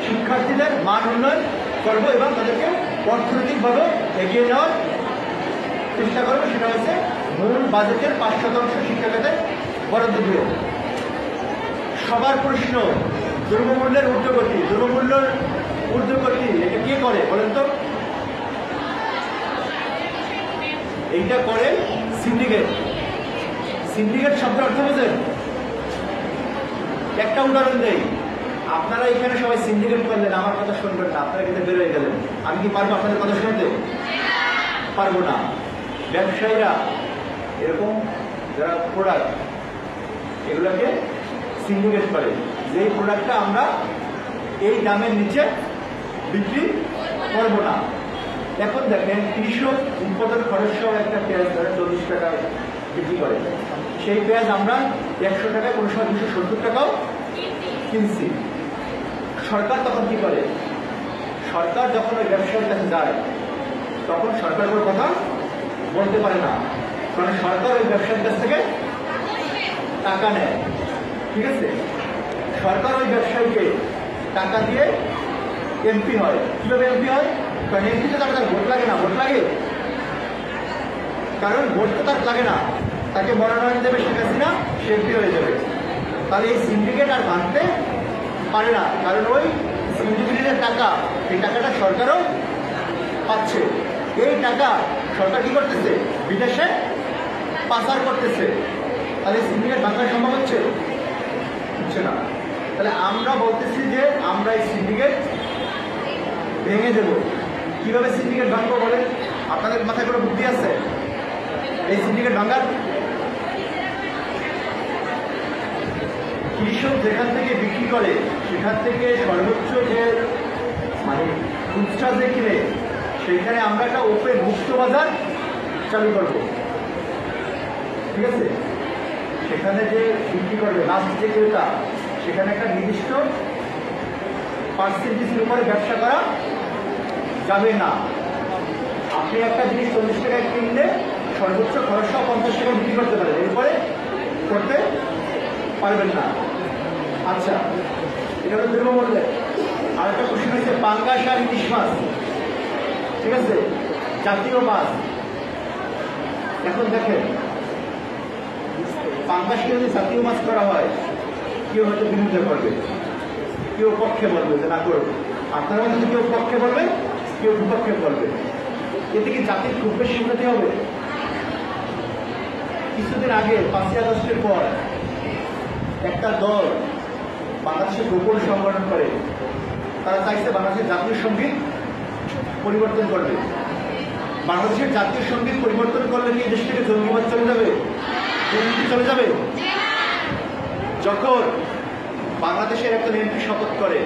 শিক্ষার্থীদের মান উন্নয়ন করব এবং তাদেরকে অর্থনৈতিকভাবে এগিয়ে নেওয়ার চেষ্টা করবো। সেটা হচ্ছে মূল বাজেটের 5% শিক্ষা খাতে বরাদ্দ দিয়ে। সবার প্রশ্ন, দ্রব্যমূল্যের ঊর্ধ্বগতি, দ্রব্যমূল্যের ঊর্ধ্বগতি এটা কে করে বলেন তো? এইটা করে সিন্ডিকেট। সিন্ডিকেট শব্দের অর্থ বোঝেন? একটা উদাহরণ দেই, আপনারা এখানে সবাই সিন্ডিকেট করলেন, আমার কথা শুনবেন না, আপনারা কিন্তু বেরোয় গেলেন, আমি কি পারবো আপনাদের কথা শুনতে? পারবো না। ব্যবসায়ীরা এরকম যারা প্রোডাক্ট, এগুলোকে সিন্ডিকেট করে, যে প্রোডাক্টটা আমরা এই দামের নিচে বিক্রি করবো না। এখন দেখেন কৃষক উৎপাদন খরচ সহ একটা পেঁয়াজ ধরেন 40 টাকায় বিক্রি করে, সেই পেঁয়াজ আমরা 100 টাকায়, কোনো সময় 270 টাকাও কিনছি। সরকার তখন কি করে? সরকার যখন ওই ব্যবসায়ীর কাছে যায় তখন সরকার কোনো কথা বলতে পারে না, কারণ সরকার ওই ব্যবসায়ীর কাছ থেকে টাকা নেয়। ঠিক আছে, সরকার ওই ব্যবসায়ীকে টাকা দিয়ে এমপি হয়। কিভাবে এমপি হয়? কারণ এমপিতে তার ভোট লাগে না, ভোট লাগে কারণ ভোট তো তার লাগে না, তাকে মনোনয়ন দেবে শেখ হাসিনা, সে এমপি হয়ে যাবে। তাহলে এই সিন্ডিকেট আর ভাঙতে পারে না, কারণ ওই সিন্ডিকেটের টাকা, এই টাকাটা সরকারও পাচ্ছে। এই টাকা সরকার কি করতেছে? বিদেশে পাচার করতেছে। তাহলে সিন্ডিকেট ভাঙার সম্ভব হচ্ছে না। তাহলে আমরা বলতেছি যে আমরা এই সিন্ডিকেট ভেঙে দেব। কিভাবে সিন্ডিকেট ভাঙবো বলেন? আপনাদের মাথায় কোনো বুদ্ধি আছে এই সিন্ডিকেট ভাঙার? কৃষক যেখান থেকে বিক্রি করে সেখান থেকে সর্বোচ্চ যে মানে খুচরা যে কিনে, সেখানে আমরা একটা ওপেন মুক্ত বাজার চালু করব। ঠিক আছে? সেখানে যে বিক্রি করবে লাস্ট যে ক্রেতা, সেখানে একটা নির্দিষ্ট পার্সেন্টেজের উপরে ব্যবসা করা যাবে না। আপনি একটা জিনিস 40 টাকায় কিনলে সর্বোচ্চ 50 টাকা বিক্রি করতে পারেন, এরপরে করতে পারবেন না। আচ্ছা, এটা তো দ্রব্যমূল্যে। আর একটা প্রশ্ন হচ্ছে পাঙ্গাস আর ইলিশ মাছ, ঠিক আছে, জাতীয় মাছ। এখন দেখেন, পাঙ্গাসকে যদি জাতীয় মাছ করা হয়, কেউ হয়তো বিরুদ্ধে করবে, কেউ পক্ষে বলবে যে না করবে। আপনার মধ্যে কেউ পক্ষে বলবে, কেউ বিপক্ষে বলবে। এতে কি জাতির খুব বেশি উন্নতি হবে? কিছুদিন আগে 5ই আগস্টের পর একটা দল বাংলাদেশের গোপন সংগঠন করে, তারা চাইছে বাংলাদেশের জাতীয় সঙ্গীত পরিবর্তন করবে। বাংলাদেশের জাতীয় সঙ্গীত পরিবর্তন করলে কি দেশ থেকে জঙ্গিবাদ চলে যাবে? চলে যাবে? যখন বাংলাদেশের একটা এমপি শপথ করে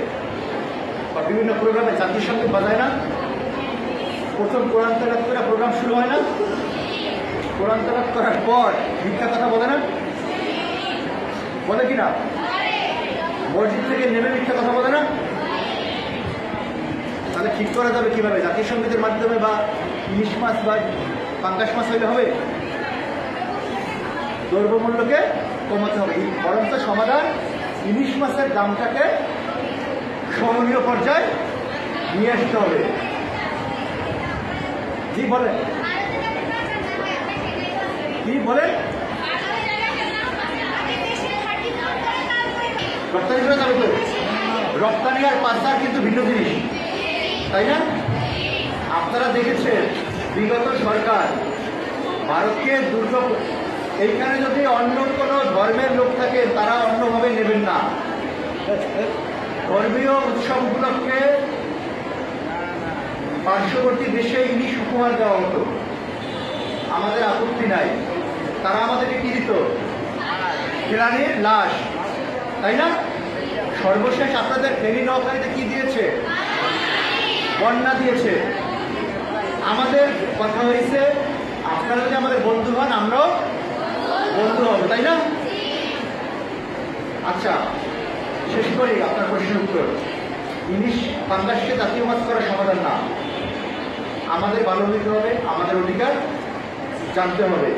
বা বিভিন্ন প্রোগ্রামে জাতীয় সঙ্গীত বাজায় না, প্রথম কোরআন তেলাওয়াত করে প্রোগ্রাম শুরু হয় না? কোরআন তেলাওয়াত করার পর মিথ্যা কথা বলে না? বলে কিনা? মসজিদ থেকে নেমে মিথ্যা কথা বলে না? তাহলে ঠিক করা যাবে কিভাবে? জাতীয় সঙ্গীতের মাধ্যমে বা ইলিশ মাছ বা পাঙ্গাস মাছ হইলে হবে? দ্রব্যমূল্যকে কমাতে হবে। বরঞ্চ সমাধান ইলিশ মাছের দামটাকে সহনীয় পর্যায়ে নিয়ে আসতে হবে। জি বলেন, কি বলেন? রপ্তানি করে যাবে তো? রপ্তানি আর পাচার কিন্তু ভিন্ন জিনিস, তাই না? আপনারা দেখেছেন বিগত সরকার ভারতকে এইখানে যদি অন্য কোনো ধর্মের লোক থাকে, তারা অন্যভাবে নেবেন না। ধর্মীয় উৎসবগুলোকে পার্শ্ববর্তী দেশে ইলিশ উপহার দেওয়া হতো, আমাদের আপত্তি নাই। তারা আমাদেরকে কি দিত? ফেরানির লাশ, তাই না? সর্বশেষ আপনাদের ফেনী নৌকারিতে কি দিয়েছে? বন্যা দিয়েছে। আমাদের কথা হয়েছে আপনারা যদি আমাদের বন্ধু হন, আমরাও বন্ধু হব, তাই না? আচ্ছা, শেষ করি আপনার প্রশ্নের উত্তর। ইলিশ পাঙ্গাসকে জাতীয় মাছ করার সমাধান না। আমাদের ভালো হইতে হবে, আমাদের অধিকার জানতে হবে,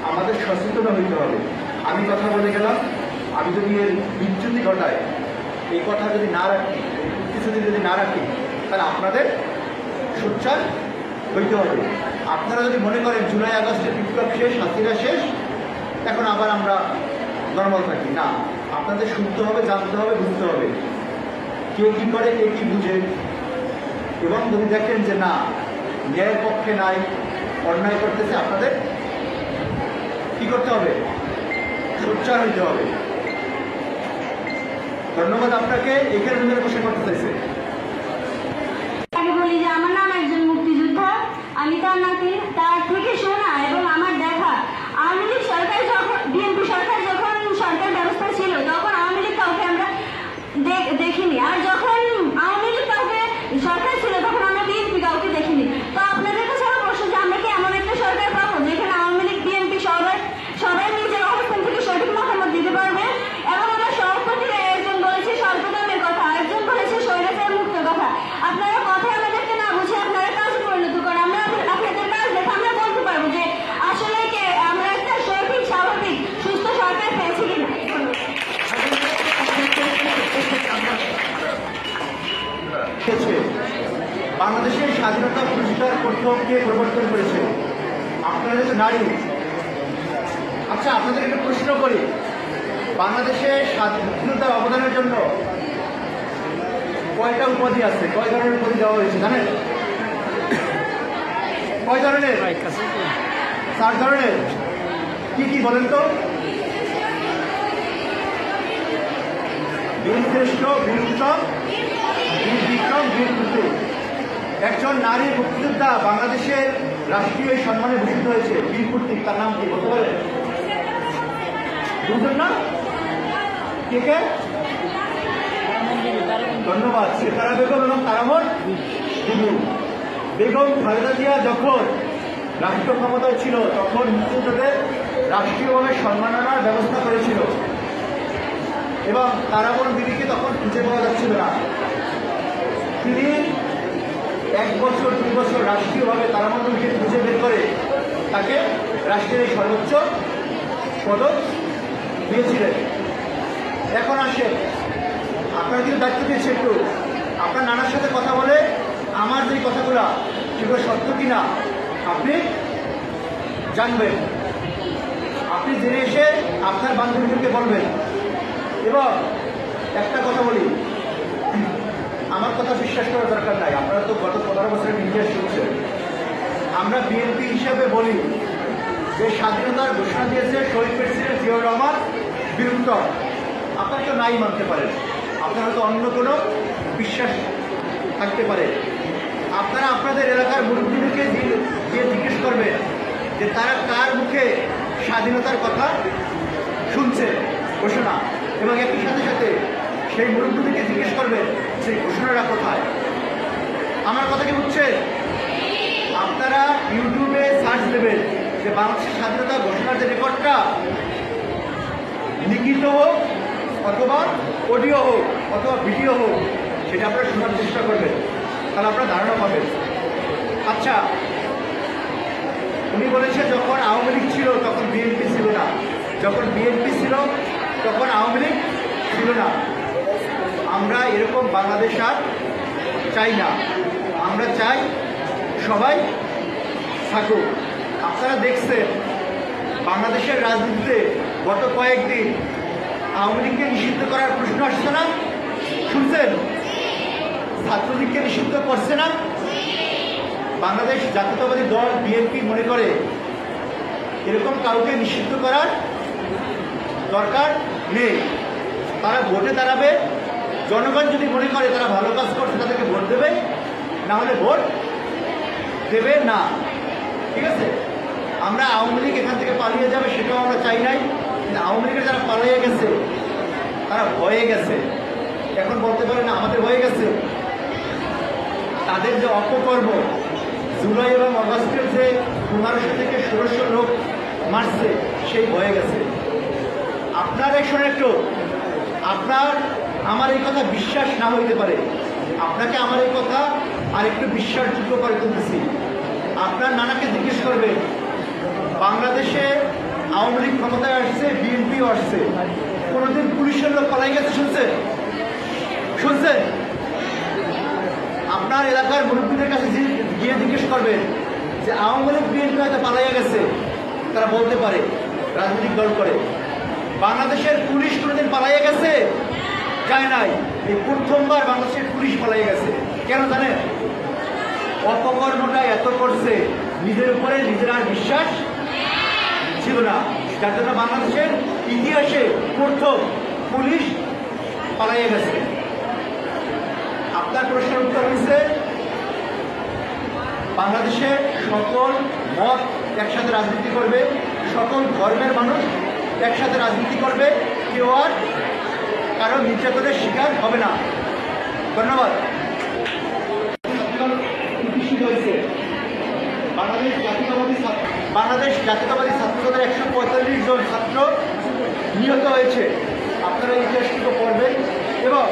আমাদের সচেতন হইতে হবে। আমি কথা বলে গেলাম, আমি যদি এর বিচ্যুতি ঘটাই, এই কথা যদি না রাখি, কিছুদিন যদি না রাখি, তাহলে আপনাদের সোচ্চার হইতে হবে। আপনারা যদি মনে করেন জুলাই আগস্টের বিপ্লব শেষ, হাসিনা শেষ, এখন আবার আমরা নর্মাল থাকি, না। আপনাদের শুনতে হবে, জানতে হবে, বুঝতে হবে কে কি করে, কে কি বুঝে। এবং যদি দেখেন যে না, ন্যায়ের পক্ষে নাই, অন্যায় করতেছে, আপনাদের কি করতে হবে? সোচ্চার হইতে হবে। ধন্যবাদ আপনাকে। এখানে দুজনে প্রশ্ন করতে চাইছে। আমি বলি যে আমার নাম একজন মুক্তিযোদ্ধা, আমি তার নাকি, তার থেকে শোনা এবং আমার দেখা আওয়ামী লীগ সরকার যখন, বিএনপি সরকার যখন সরকার ব্যবস্থা ছিল, তখন আওয়ামী লীগ কাউকে আমরা দেখিনি। আর যখন আওয়ামী লীগ কাউকে সরকার ছিল, তখন আমরা বিএনপি কাউকে দেখিনি। তো আপনাদের কাছে আমার প্রশ্ন যে আমরা কি এমন একটা সরকার পাবো যেখানে আওয়ামী লীগ, বিএনপি সবাই নিজের অবস্থান থেকে সঠিক মতামত দিতে পারবে? এবং আমরা সভাপতি একজন বলেছে স্বল্পদামের কথা, একজন বলেছে স্বৈরাচার মুক্তের কথা। আপনারা কথায় আমাদেরকে না বুঝে আপনারা কাজে পরিণত করেন। আমরা আপনাদের কাজ দেখে আমরা বলতে পারবো যে আসলে কে আমরা একটা সঠিক, স্বাভাবিক, সুস্থ সরকার পেয়েছি কিনা। বাংলাদেশের স্বাধীনতা পুরস্কার প্রথম কে প্রবর্তন করেছে? আপনারা আপনারা তো নারী। আচ্ছা, আপনাদের একটা প্রশ্ন করি, বাংলাদেশে স্বাধীনতার অবদানের জন্য কয়টা উপাধি আছে, কয় ধরনের উপাধি দেওয়া হয়েছে জানেন? কয় ধরনের? 4 ধরনের। কি কি বলেন তো? বীরশ্রেষ্ঠ, বীরুত্তম, বীর বিক্রম, বীর কুতুব। একজন নারী মুক্তিযোদ্ধা বাংলাদেশের রাষ্ট্রীয় সম্মানে ভূষিত হয়েছে, বীর কর্তৃক। তার নাম কি বলতে পারে? বুঝলেন না? কে কে? ধন্যবাদ। সিতারা বেগম এবং তারামন বিবি। বেগম খালেদা জিয়া যখন রাষ্ট্র ক্ষমতায় ছিল তখন মুক্তিযোদ্ধাদের রাষ্ট্রীয়ভাবে সম্মাননার ব্যবস্থা করেছিল এবং তারামন বিবিকে তখন খুঁজে পাওয়া যাচ্ছিল না। তিনি 1 বছর 2 বছর রাষ্ট্রীয়ভাবে তারামন বিবিকে খুঁজে বের করে তাকে রাষ্ট্রের এই সর্বোচ্চ পদক দিয়েছিলেন। এখন আসেন, আপনারা কিন্তু দায়িত্ব দিয়েছে একটু আপনার নানার সাথে কথা বলে আমার যে কথাগুলো সেগুলো সত্য কিনা আপনি জানবেন। আপনি জেনে এসে আপনার বান্ধবীদেরকে বলবেন। এবং একটা কথা বলি, আমার কথা বিশ্বাস করার দরকার নাই, আপনারা তো গত 15 বছরের ইতিহাস শুনছেন। আমরা বিএনপি হিসাবে বলি যে স্বাধীনতার ঘোষণা দিয়েছে শহীদ প্রেসিডেন্ট জিয়াউর রহমান, বীরুত্তম। আপনারা তো নাই মানতে পারেন, আপনারা তো অন্য কোনো বিশ্বাস থাকতে পারে। আপনারা আপনাদের এলাকার মুরব্বীদেরকে দিয়ে জিজ্ঞেস করবেন যে তারা কার মুখে স্বাধীনতার কথা শুনছে, ঘোষণা, এবং একই সাথে সাথে সেই মুরব্বীদেরকে জিজ্ঞেস করবেন সেই ঘোষণাটা কোথায়। আমার কথা কি বুঝছেন? আপনারা ইউটিউবে সার্চ দেবেন যে বাংলাদেশের স্বাধীনতা ঘোষণার যে রেকর্ডটা লিখিত হোক অথবা অডিও হোক অথবা ভিডিও হোক, সেটা আপনারা শোনার চেষ্টা করবেন, তাহলে আপনারা ধারণা পাবেন। আচ্ছা, উনি বলেছে যখন আওয়ামী লীগ ছিল তখন বিএনপি ছিল না, যখন বিএনপি ছিল তখন আওয়ামী লীগ ছিল না। আমরা এরকম বাংলাদেশ আর চাই না, আমরা চাই সবাই থাকুক। আপনারা দেখছেন বাংলাদেশের রাজনীতিতে গত কয়েকদিন আওয়ামী লীগকে নিষিদ্ধ করার প্রশ্ন আসছে না? শুনছেন? ছাত্রলীগকে নিষিদ্ধ করছে না? বাংলাদেশ জাতীয়তাবাদী দল বিএনপি মনে করে এরকম কাউকে নিষিদ্ধ করার দরকার নেই। তারা ভোটে দাঁড়াবে, জনগণ যদি মনে করে তারা ভালো কাজ করছে তাদেরকে ভোট দেবে, না হলে ভোট দেবে না। ঠিক আছে? আমরা আওয়ামী লীগ এখান থেকে পালিয়ে যাবে সেটাও আমরা চাই নাই, কিন্তু আওয়ামী লীগের যারা পালিয়ে গেছে তারা হয়ে গেছে, এখন বলতে পারে না আমাদের হয়ে গেছে। তাদের যে অপকর্ম, জুলাই এবং অগাস্টের যে 1500 থেকে 1600 লোক মারছে, সেই হয়ে গেছে। আপনার শোনেন একটু, আপনার আমার এই কথা বিশ্বাস না হইতে পারে, আপনাকে আমার এই কথা আর একটু বিশ্বাসযোগ্য করে তুলতেছি। আপনার নানাকে জিজ্ঞেস করবে বাংলাদেশে আওয়ামী লীগ ক্ষমতায় আসছে, বিএনপিও আসছে, কোনোদিন পুলিশের লোক পালাই গেছে শুনছেন? শুনছেন? আপনার এলাকার মুরব্বীদের কাছে গিয়ে জিজ্ঞেস করবেন যে আওয়ামী লীগ বিএনপি হয়তো পালাইয়া গেছে, তারা বলতে পারে রাজনৈতিক দল করে। বাংলাদেশের পুলিশ কোনোদিন পালাইয়া গেছে? যায় নাই। এই প্রথমবার বাংলাদেশের পুলিশ পালাইয়া গেছে। কেন জানেন? অপকর্মটা এত করছে, নিজের উপরে নিজের আর বিশ্বাস ছিল না, যার জন্য বাংলাদেশের ইতিহাসে প্রথম পুলিশ পালাইয়া গেছে। আপনার প্রশ্নের উত্তর হয়েছে বাংলাদেশে সকল মত একসাথে রাজনীতি করবে, সকল ধর্মের মানুষ একসাথে রাজনীতি করবে, কেউ আর কারো নির্যাতনের শিকার হবে না। ধন্যবাদ। বাংলাদেশ জাতীয়তাবাদী ছাত্রদলের 145 জন ছাত্র নিহত হয়েছে। আপনারা ইতিহাসটুকু পড়বেন এবং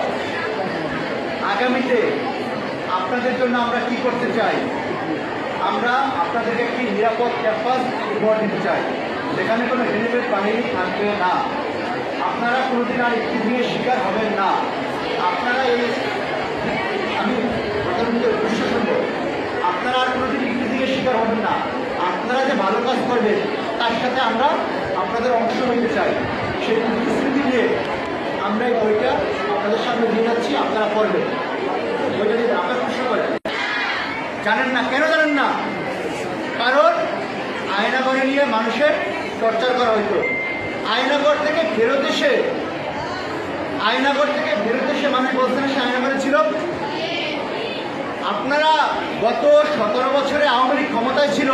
আগামীতে আপনাদের জন্য আমরা কি করতে চাই, আমরা আপনাদেরকে একটি নিরাপদ ক্যাম্পাস উপহার দিতে চাই, সেখানে কোনো হেলমেট বাহিনী থাকবে না। আপনারা কোনোদিন আর ইতিহাসের শিকার হবেন না। আপনারা এই আমি প্রধানমন্ত্রীর উদ্দেশ্য শুনব, আপনারা আর কোনোদিন ইতিহাসের শিকার হবেন না। আপনারা যে ভালো কাজ করবেন তার সাথে আমরা আপনাদের অংশ নিতে চাই। সেই প্রতিশ্রুতি নিয়ে আমরা এই বইটা আপনাদের সামনে দিয়ে যাচ্ছি, আপনারা পড়বেন। বইটা দিয়ে আপনারা প্রশ্ন করেন। জানেন না, কেন জানেন না? কারণ আয়নাঘরে নিয়ে মানুষের টর্চার করা হইতো। আয়নাঘর থেকে ফেরত এসে মানুষ বলছে না সে আয়নাঘরে ছিল। আপনারা গত 17 বছরে আওয়ামী লীগ ক্ষমতায় ছিল,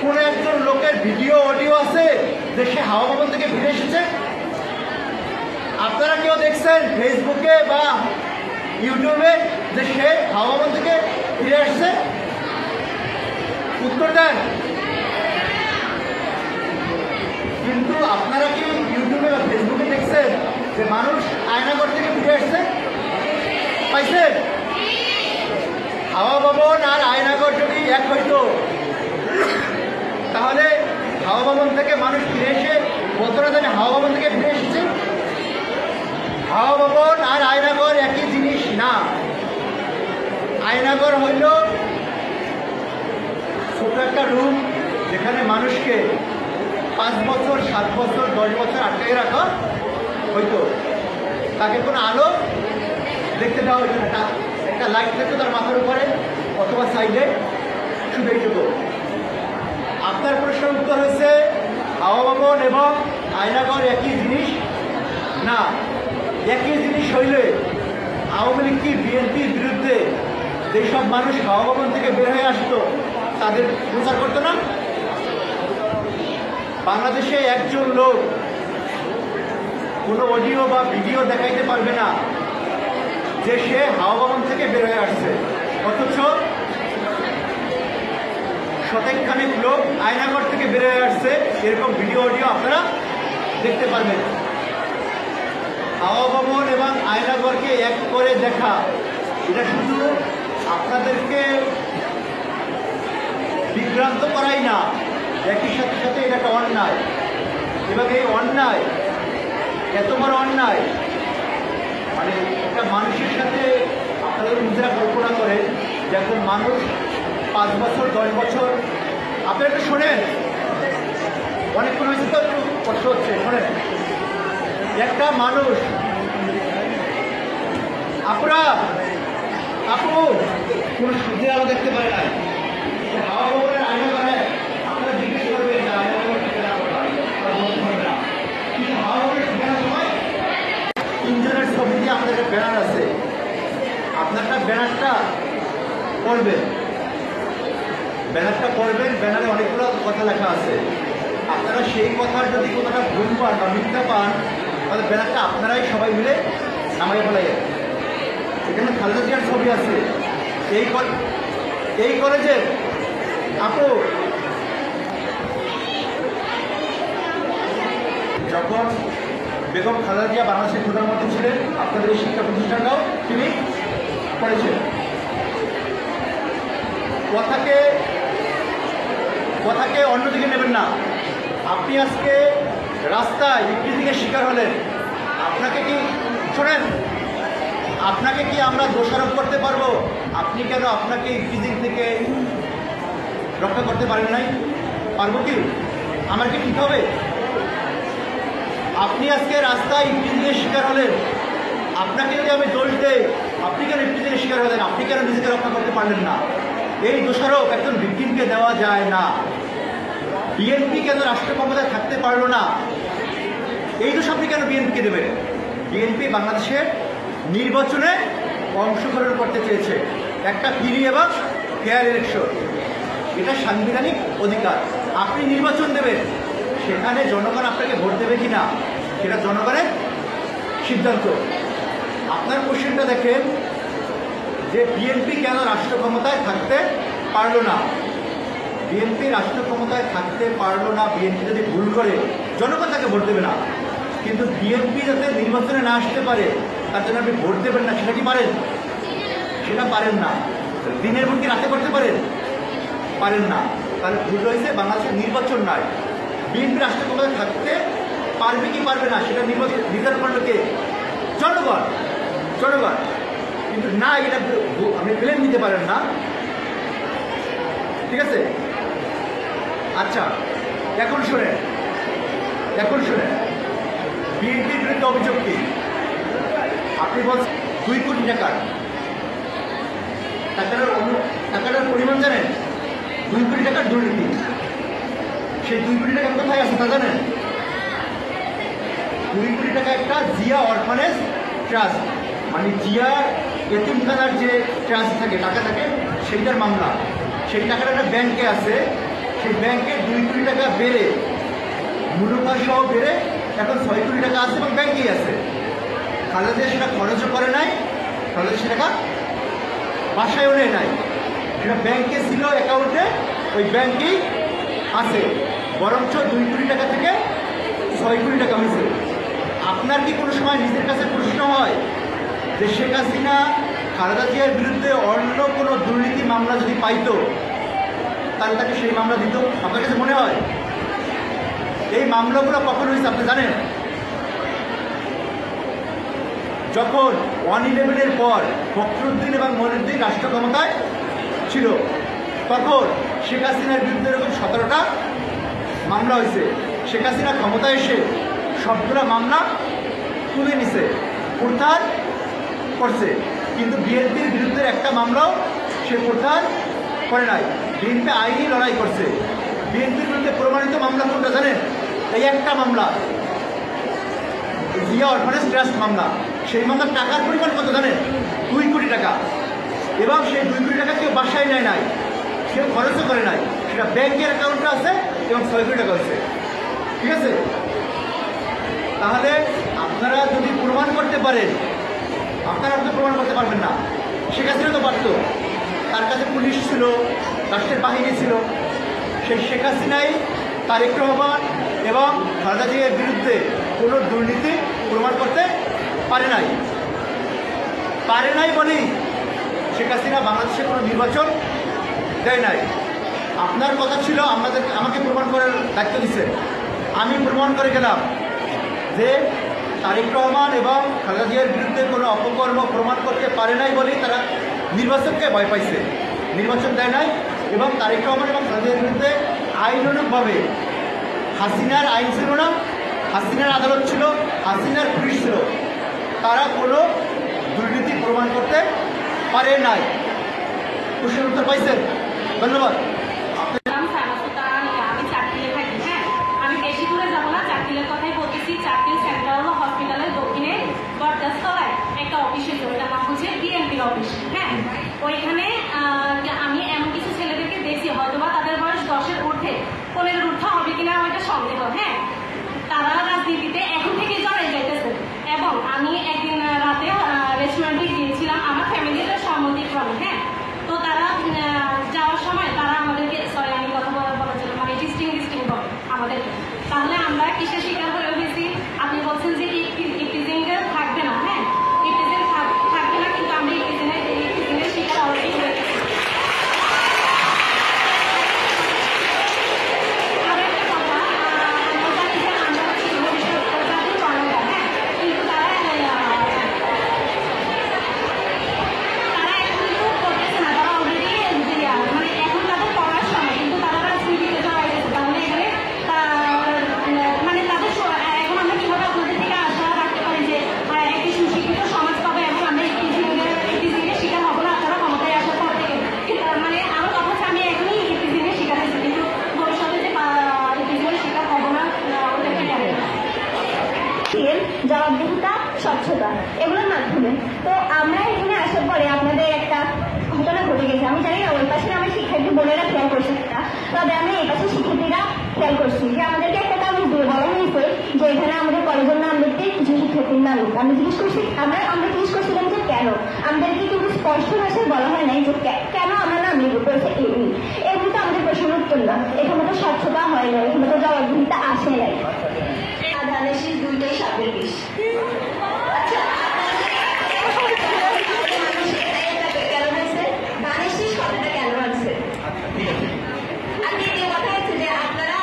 কোন একজন লোকের ভিডিও অডিও আছে যে সে হাওয়া ভবন থেকে ফিরে এসেছে? আপনারা কেউ দেখছেন ফেসবুকে বা ইউটিউবে যে সে হাওয়া ভবন থেকে ফিরে আসছে? উত্তর দেন। কিন্তু আপনারা কি ইউটিউবে বা ফেসবুকে দেখছেন যে মানুষ আয়নাঘর থেকে ফিরে আসছে? পাইছেন? হাওয়া ভবন আর আয়নাঘর যদি এক হইতো তাহলে হাওয়া ভবন থেকে মানুষ ফিরে এসে বলতো না যে হাওয়া ভবন থেকে ফিরে এসেছে? হাওয়া ভবন আর আয়নাঘর একই জিনিস না। আয়নাঘর হইল ছোট একটা রুম যেখানে মানুষকে 5 বছর 7 বছর 10 বছর আটকে রাখা হইতো। তাকে কোনো আলো দেখতে দেওয়া হইতো না, একটা লাইট থাকতো তার মাথার উপরে অথবা সাইডে, শুধু এইটুকু। আপনার প্রশ্নের উত্তর হয়েছে হাওয়া ভবন এবং আয়নাঘর একই জিনিস না। একই জিনিস হইলে আওয়ামী লীগ কি বিএনপির বিরুদ্ধে যেসব মানুষ হাওয়া ভবন থেকে বের হয়ে আসতো তাদের প্রচার করতো না? বাংলাদেশে একজন লোক কোনো অডিও বা ভিডিও দেখাইতে পারবে না যে সে হাওয়া ভবন থেকে বের হয়ে আসছে, অথচ শতেকখানেক লোক আয়নাঘর থেকে বের হয়ে আসছে, এরকম ভিডিও অডিও আপনারা দেখতে পারবেন। হাওয়া ভবন এবং আয়নাঘরকে এক করে দেখা এটা শুধু আপনাদেরকে বিভ্রান্ত করাই না, একই সাথে সাথে এটা একটা অন্যায়। এবং এই অন্যায় এত বড় অন্যায়, মানে একটা মানুষের সাথে আপনাদের নিজেরা কল্পনা করে যে একজন মানুষ 5 বছর 10 বছর, আপনি একটু শোনেন, অনেকক্ষণ হয়েছে তো একটু কষ্ট হচ্ছে, শোনেন। একটা মানুষ, আপু কোনো সূর্যের আলো দেখতে পারে না, হাওয়া ভবনের আয়না করে আপনারা জিজ্ঞেস করবেন যে আয়না ভবন থেকে না বলতে হবে না। কিন্তু হাওয়া ভবনের ঠিকানার সময় 3 জনের ছবি দিয়ে আপনাদের একটা ব্যানার আছে, আপনারটা ব্যানারটা পড়বেন, ব্যানারে অনেকগুলো কথা লেখা আছে। আপনারা সেই কথার যদি কোনোটা ভুল পান বা মিথ্যা পান তাহলে ব্যানারটা আপনারাই সবাই মিলে নামাই ফেলাই। এখানে খালেদা জিয়ার ছবি আছে। এই কলেজে আপু যখন বেগম খালেদা জিয়া বাংলাদেশের প্রধানমন্ত্রী ছিলেন, আপনাদের এই শিক্ষা প্রতিষ্ঠানটাও তিনি করেছেন। কথাকে অন্যদিকে নেবেন না। আপনি আজকে রাস্তায় ইফটিজিংয়ের শিকার হলেন, আপনাকে কি শোনেন, আপনাকে কি আমরা দোষারোপ করতে পারবো? আপনি কেন আপনাকে ইফটিজিং থেকে রক্ষা করতে পারেন নাই? পারবো কি? আমার কি ঠিক হবে? আপনি আজকে রাস্তায় ইফটিজিংয়ের শিকার হলেন, আপনাকে যদি আমি দোষ দেই, আপনি কেন ইফটিজিংয়ের শিকার হলেন? আপনি কেন নিজেকে রক্ষা করতে পারলেন না? এই দোষারোপ একজন ভিকটিমকে দেওয়া যায় না। বিএনপি কেন রাষ্ট্র ক্ষমতায় থাকতে পারলো না, এই দোষ আপনি কেন বিএনপিকে দেবেন? বিএনপি বাংলাদেশের নির্বাচনে অংশগ্রহণ করতে চেয়েছে, একটা ফ্রি এবং ফেয়ার ইলেকশন, এটা সাংবিধানিক অধিকার। আপনি নির্বাচন দেবেন, সেখানে জনগণ আপনাকে ভোট দেবে কিনা সেটা জনগণের সিদ্ধান্ত। আপনার কোশ্চেনটা দেখেন যে বিএনপি কেন রাষ্ট্র ক্ষমতায় থাকতে পারলো না। বিএনপি রাষ্ট্র ক্ষমতায় থাকতে পারলো না, বিএনপি যদি ভুল করে জনগণ তাকে ভোট দেবে না। কিন্তু বিএনপি যাতে নির্বাচনে না আসতে পারে তার জন্য আপনি ভোট দেবেন না, সেটা কি পারেন? সেটা পারেন না। দিনের ভোট কি রাতে করতে পারেন? পারেন না। তাহলে ভুল হয়েছে, বাংলাদেশের নির্বাচন নয়। বিএনপি রাষ্ট্র ক্ষমতায় থাকতে পারবে কি পারবে না সেটা নির্ধারণ করলো কে? জনগণ। কিন্তু না, এটা আপনি ব্লেম নিতে পারেন না, ঠিক আছে? আচ্ছা এখন শুনে বিএনপির বিরুদ্ধে অভিযোগ কি? আপনি বলছেন 2 কোটি টাকার টাকাটার পরিমাণ জানেন? 2 কোটি টাকার দুর্নীতি। সেই 2 কোটি টাকা কোথায় আছে তা জানেন? 2 কোটি টাকা একটা জিয়া অরফানেজ ট্রাস্ট, মানে জিয়া এতিমখানার যে ট্রাস্ট থাকে, টাকা থাকে, সেইটার মামলা। সেই টাকাটা একটা ব্যাংকে আছে, সেই ব্যাংকে 2 কোটি টাকা বেড়ে, মুনাফা সহ বেড়ে এখন 6 কোটি টাকা আছে এবং ব্যাংকেই আছে। খালেদা জিয়া সেটা খরচও করে নাই, খালেদা সে টাকা বাসায়ও নেয় নাই, সেটা ব্যাংকে ছিল অ্যাকাউন্টে, ওই ব্যাংকেই আছে। বরঞ্চ 2 কোটি টাকা থেকে 6 কোটি টাকা হয়েছে। আপনার কি কোনো সময় নিজের কাছে প্রশ্ন হয় যে শেখ হাসিনা খালেদা জিয়ার বিরুদ্ধে অন্য কোনো দুর্নীতি মামলা যদি পাইতো তাহলে তাকে সেই মামলা দিত? আপনার কাছে মনে হয়? এই মামলাগুলো কখন হয়েছে আপনি জানেন? যখন 1/11-এর পর ফখরুদ্দিন এবং মনিরুদ্দিন রাষ্ট্র ক্ষমতায় ছিল, তখন শেখ হাসিনার বিরুদ্ধে এরকম 17টা মামলা হয়েছে। শেখ হাসিনা ক্ষমতায় এসে সবগুলো মামলা তুলে নিছে, প্রত্যাহার করছে, কিন্তু বিএনপির বিরুদ্ধে একটা মামলাও সে প্রত্যাহার করে নাই। বিএনপি আইনি লড়াই করছে। বিএনপির বিরুদ্ধে প্রমাণিত মামলা কোনটা জানেন? এই একটা মামলা, জিয়া অরফানেজ ট্রাস্ট মামলা। সেই মামলার টাকার পরিমাণ কত জানেন? 2 কোটি টাকা। এবং সেই 2 কোটি টাকা কেউ বাসায় নেয় নাই, কেউ খরচও করে নাই, সেটা ব্যাংকের অ্যাকাউন্টে আছে এবং 6 কোটি টাকা হয়েছে। ঠিক আছে? তাহলে আপনারা যদি প্রমাণ করতে পারেন, আপনারা তো প্রমাণ করতে পারবেন না। শেখ হাসিনা তো পারত, তার কাছে পুলিশ ছিল, রাষ্ট্রের বাহিনী ছিল। সেই শেখ হাসিনাই তারেক রহমান এবং খালেদা জিয়ার বিরুদ্ধে কোনো দুর্নীতি প্রমাণ করতে পারে নাই বলেই শেখ হাসিনা বাংলাদেশে কোনো নির্বাচন দেয় নাই। আপনার কথা ছিল আমাকে প্রমাণ করার দায়িত্ব দিচ্ছে, আমি প্রমাণ করে গেলাম যে তারেক রহমান এবং খালেদা জিয়ার বিরুদ্ধে কোনো অপকর্ম প্রমাণ করতে পারে নাই বলেই তারা নির্বাচনকে ভয় পাইছে, নির্বাচন দেয় নাই। এবং তারেক রহমান এবং খালেদা জিয়ার বিরুদ্ধে আইনানুগভাবে, হাসিনার আইন ছিল না, হাসিনার আদালত ছিল, হাসিনার পুলিশ ছিল, তারা কোনো দুর্নীতি প্রমাণ করতে পারে নাই। প্রশ্নের উত্তর পাইছেন? ধন্যবাদ। আমি চারটিলে থাকি। হ্যাঁ, আমি বেশি দূরে যাবো না, চারটিলের কথাই বলতেছি। চারটিল সেন্ট্রাল হসপিটালের দক্ষিণে বটগাছতলায় একটা অফিস হয়েছে, ওইটার নাম হচ্ছে বিএনপির অফিস। হ্যাঁ, ওইখানে আমি এমন কিছু ছেলেদেরকে দেখছি, হয়তোবা তাদের বয়স 10-এর ঊর্ধ্বে, 15-এর ঊর্ধ্বে হবে কিনা আমার একটা সন্দেহ। হ্যাঁ, তারা রাজনীতিতে এখন থেকে জড়াই যাইতেছে। এবং আমি একদিন রাতে রেস্টুরেন্টে গিয়েছিলাম আমার ফ্যামিলির সম্মতিক্রমে। হ্যাঁ, তো তারা যাওয়ার সময় তারা আমাদেরকে, সরি আমি কথা বলার জন্য, মানে ডিস্টিং করে আমাদেরকে। তাহলে আমরা কিসের শিকার হয়ে গেছি? আপনি বলছেন যে ইফটিজিং থাকবে না। হ্যাঁ, ইফটিজিং থাকবে না, কিন্তু আমরা ইফটিজিংয়ের শিকার অলরেডি হয়ে গেছি। আরো একটা কথা, আমরা জানি যে আমরা হচ্ছে ভবিষ্যৎ প্রজাতির জনতা। হ্যাঁ, কিন্তু তারা এখন কিন্তু করতেছে না, তারা অলরেডি মানে এখন তাদের পড়ার সময়, কিন্তু তারা রাজনীতিতে জড়াই গেছে। তাহলে এখানে মানে তাদের এখন আমরা কিভাবে আপনাদের থেকে আশা রাখতে পারি যে একটি সুশিক্ষিত সমাজ পাবে এবং আমরা ইফটিজিংয়ের শিকার হবো না আপনারা ক্ষমতায় আসার পর থেকে? মানে আমার কথা হচ্ছে আমি এখনই ইফটিজিংয়ের শিকার হয়েছি, কিন্তু ভবিষ্যতে যে ইফটিজিংয়ের শিকার হবো না ওদেরকে জানি না। জবাবদিহিতা, স্বচ্ছতা, এগুলোর মাধ্যমে তো আমরা এখানে আসার পরে আপনাদের একটা ঘটনা ঘটে গেছে। আমি জানি না ওই পাশে আমার শিক্ষার্থী বোনেরা খেয়াল করছে না, তবে আমি এই পাশে শিক্ষার্থীরা খেয়াল করছি যে আমাদেরকে একটা কাগজ দিয়ে বলা হয়েছে যে এখানে আমাদের কলেজের নাম লিখতে কিছু শিক্ষার্থীর নাম লিখতে। আমরা জিজ্ঞেস করছিলাম যে কেন? আমাদেরকে কিন্তু স্পষ্ট ভাষায় বলা হয় নাই যে কেন আমরা নাম লিখবো করেছে এগুলো তো আমাদের প্রশ্নের উত্তর না। এখানে তো স্বচ্ছতা হয় না, এখানে তো জবাবদিহিতা আসে নাই। ধানের শীষ দুইটাই সাপের বিষ। আচ্ছা, কেন হয়েছে ধানের শীষ কথাটা কেন আছে? আর দ্বিতীয় কথা হচ্ছে যে আপনারা